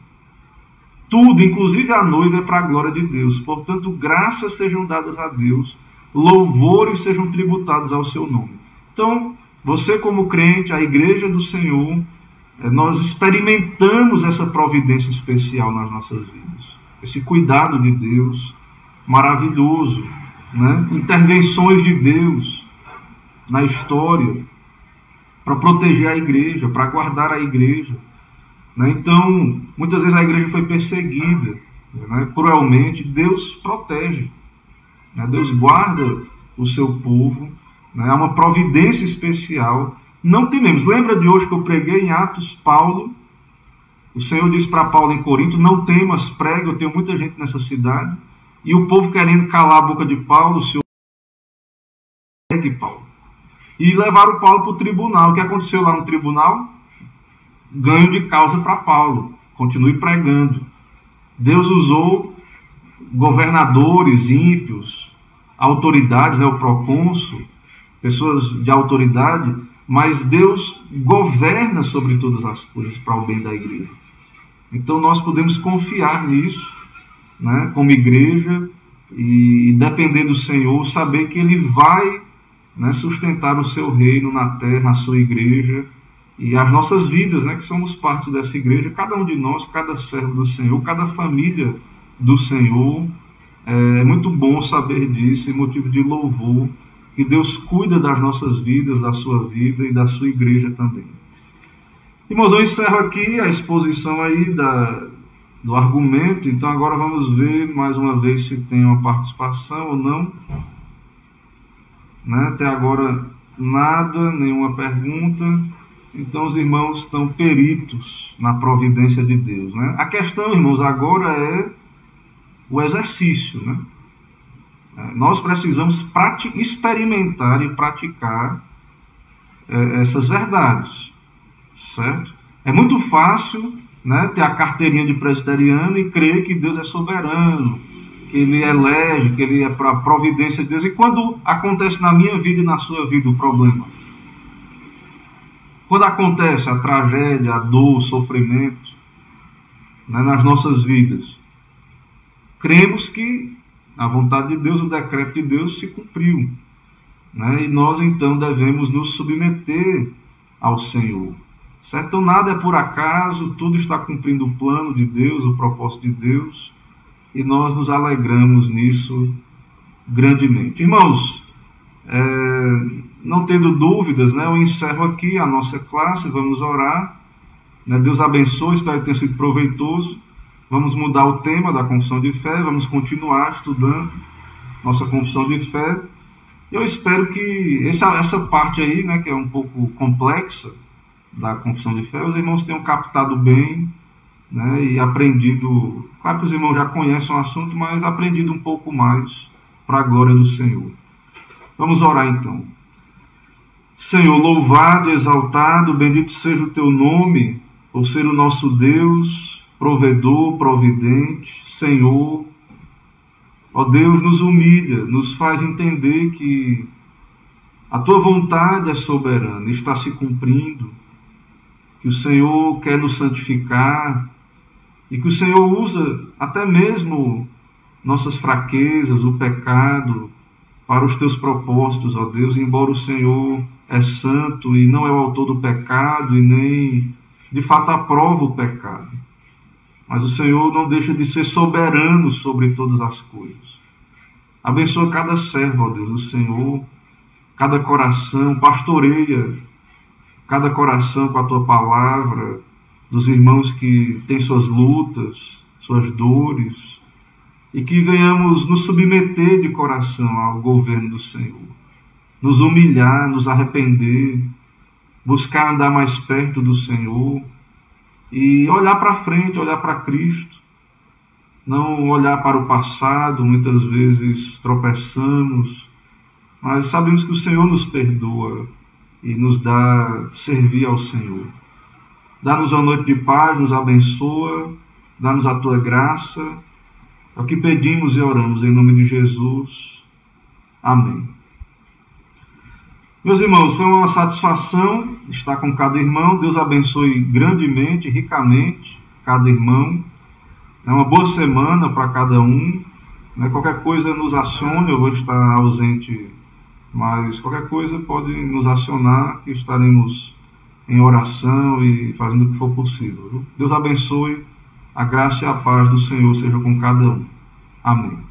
Tudo, inclusive a noiva, é para a glória de Deus. Portanto, graças sejam dadas a Deus, louvores sejam tributados ao seu nome. Então, você como crente, a igreja do Senhor, nós experimentamos essa providência especial nas nossas vidas. Esse cuidado de Deus maravilhoso, né? Intervenções de Deus na história para proteger a igreja, para guardar a igreja. Né? Então, muitas vezes a igreja foi perseguida, né? Cruelmente. Deus protege, né? Deus guarda o seu povo, né? Há uma providência especial. Não tememos. Lembra de hoje que eu preguei em Atos, Paulo? O Senhor disse para Paulo em Corinto: não temas, prega, eu tenho muita gente nessa cidade. E o povo querendo calar a boca de Paulo, o Senhor pregue Paulo. E levaram Paulo para o tribunal. O que aconteceu lá no tribunal? Ganho de causa para Paulo. Continue pregando. Deus usou governadores ímpios, autoridades, né, o procônsul, pessoas de autoridade, mas Deus governa sobre todas as coisas para o bem da igreja. Então nós podemos confiar nisso, né, como igreja, e depender do Senhor, saber que Ele vai, né, sustentar o seu reino na terra, a sua igreja e as nossas vidas, né, que somos parte dessa igreja, cada um de nós, cada servo do Senhor, cada família do Senhor. É muito bom saber disso, e motivo de louvor, que Deus cuida das nossas vidas, da sua vida e da sua igreja também. Irmãos, eu encerro aqui a exposição aí do argumento. Então agora vamos ver mais uma vez se tem uma participação ou não. Né? Até agora nada, nenhuma pergunta. Então os irmãos estão peritos na providência de Deus. Né? A questão, irmãos, agora é o exercício. Né? Nós precisamos experimentar e praticar essas verdades. Certo? É muito fácil, né, ter a carteirinha de presbiteriano e crer que Deus é soberano, que Ele elege, que Ele é para a providência de Deus. E quando acontece na minha vida e na sua vida o problema? Quando acontece a tragédia, a dor, o sofrimento, né, nas nossas vidas, cremos que a vontade de Deus, o decreto de Deus se cumpriu. Né, e nós então devemos nos submeter ao Senhor. Certo? Então nada é por acaso, tudo está cumprindo o plano de Deus, o propósito de Deus, e nós nos alegramos nisso grandemente. Irmãos, não tendo dúvidas, né, eu encerro aqui a nossa classe, vamos orar. Né, Deus abençoe, espero que tenha sido proveitoso. Vamos mudar o tema da confissão de fé, vamos continuar estudando nossa confissão de fé. Eu espero que essa parte aí, né, que é um pouco complexa, da confissão de fé, os irmãos tenham captado bem, né, e aprendido. Claro que os irmãos já conhecem o assunto, mas aprendido um pouco mais para a glória do Senhor. Vamos orar então. Senhor, louvado, exaltado, bendito seja o teu nome, por ser o nosso Deus, provedor, providente, Senhor. Ó Deus, nos humilha, nos faz entender que a tua vontade é soberana, está se cumprindo, que o Senhor quer nos santificar e que o Senhor usa até mesmo nossas fraquezas, o pecado, para os teus propósitos, ó Deus, embora o Senhor é santo e não é o autor do pecado e nem de fato aprova o pecado. Mas o Senhor não deixa de ser soberano sobre todas as coisas. Abençoa cada servo, ó Deus, o Senhor, cada coração, pastoreia cada coração com a tua palavra, dos irmãos que têm suas lutas, suas dores, e que venhamos nos submeter de coração ao governo do Senhor. nos humilhar, nos arrepender, buscar andar mais perto do Senhor e olhar para frente, olhar para Cristo, não olhar para o passado. Muitas vezes tropeçamos, mas sabemos que o Senhor nos perdoa e nos dá servir ao Senhor. Dá-nos uma noite de paz, nos abençoa, dá-nos a tua graça. É o que pedimos e oramos em nome de Jesus. Amém. Meus irmãos, foi uma satisfação estar com cada irmão. Deus abençoe grandemente, ricamente cada irmão. É uma boa semana para cada um. Qualquer coisa nos acione, eu vou estar ausente, mas qualquer coisa pode nos acionar, que estaremos em oração e fazendo o que for possível. Deus abençoe, a graça e a paz do Senhor seja com cada um. Amém.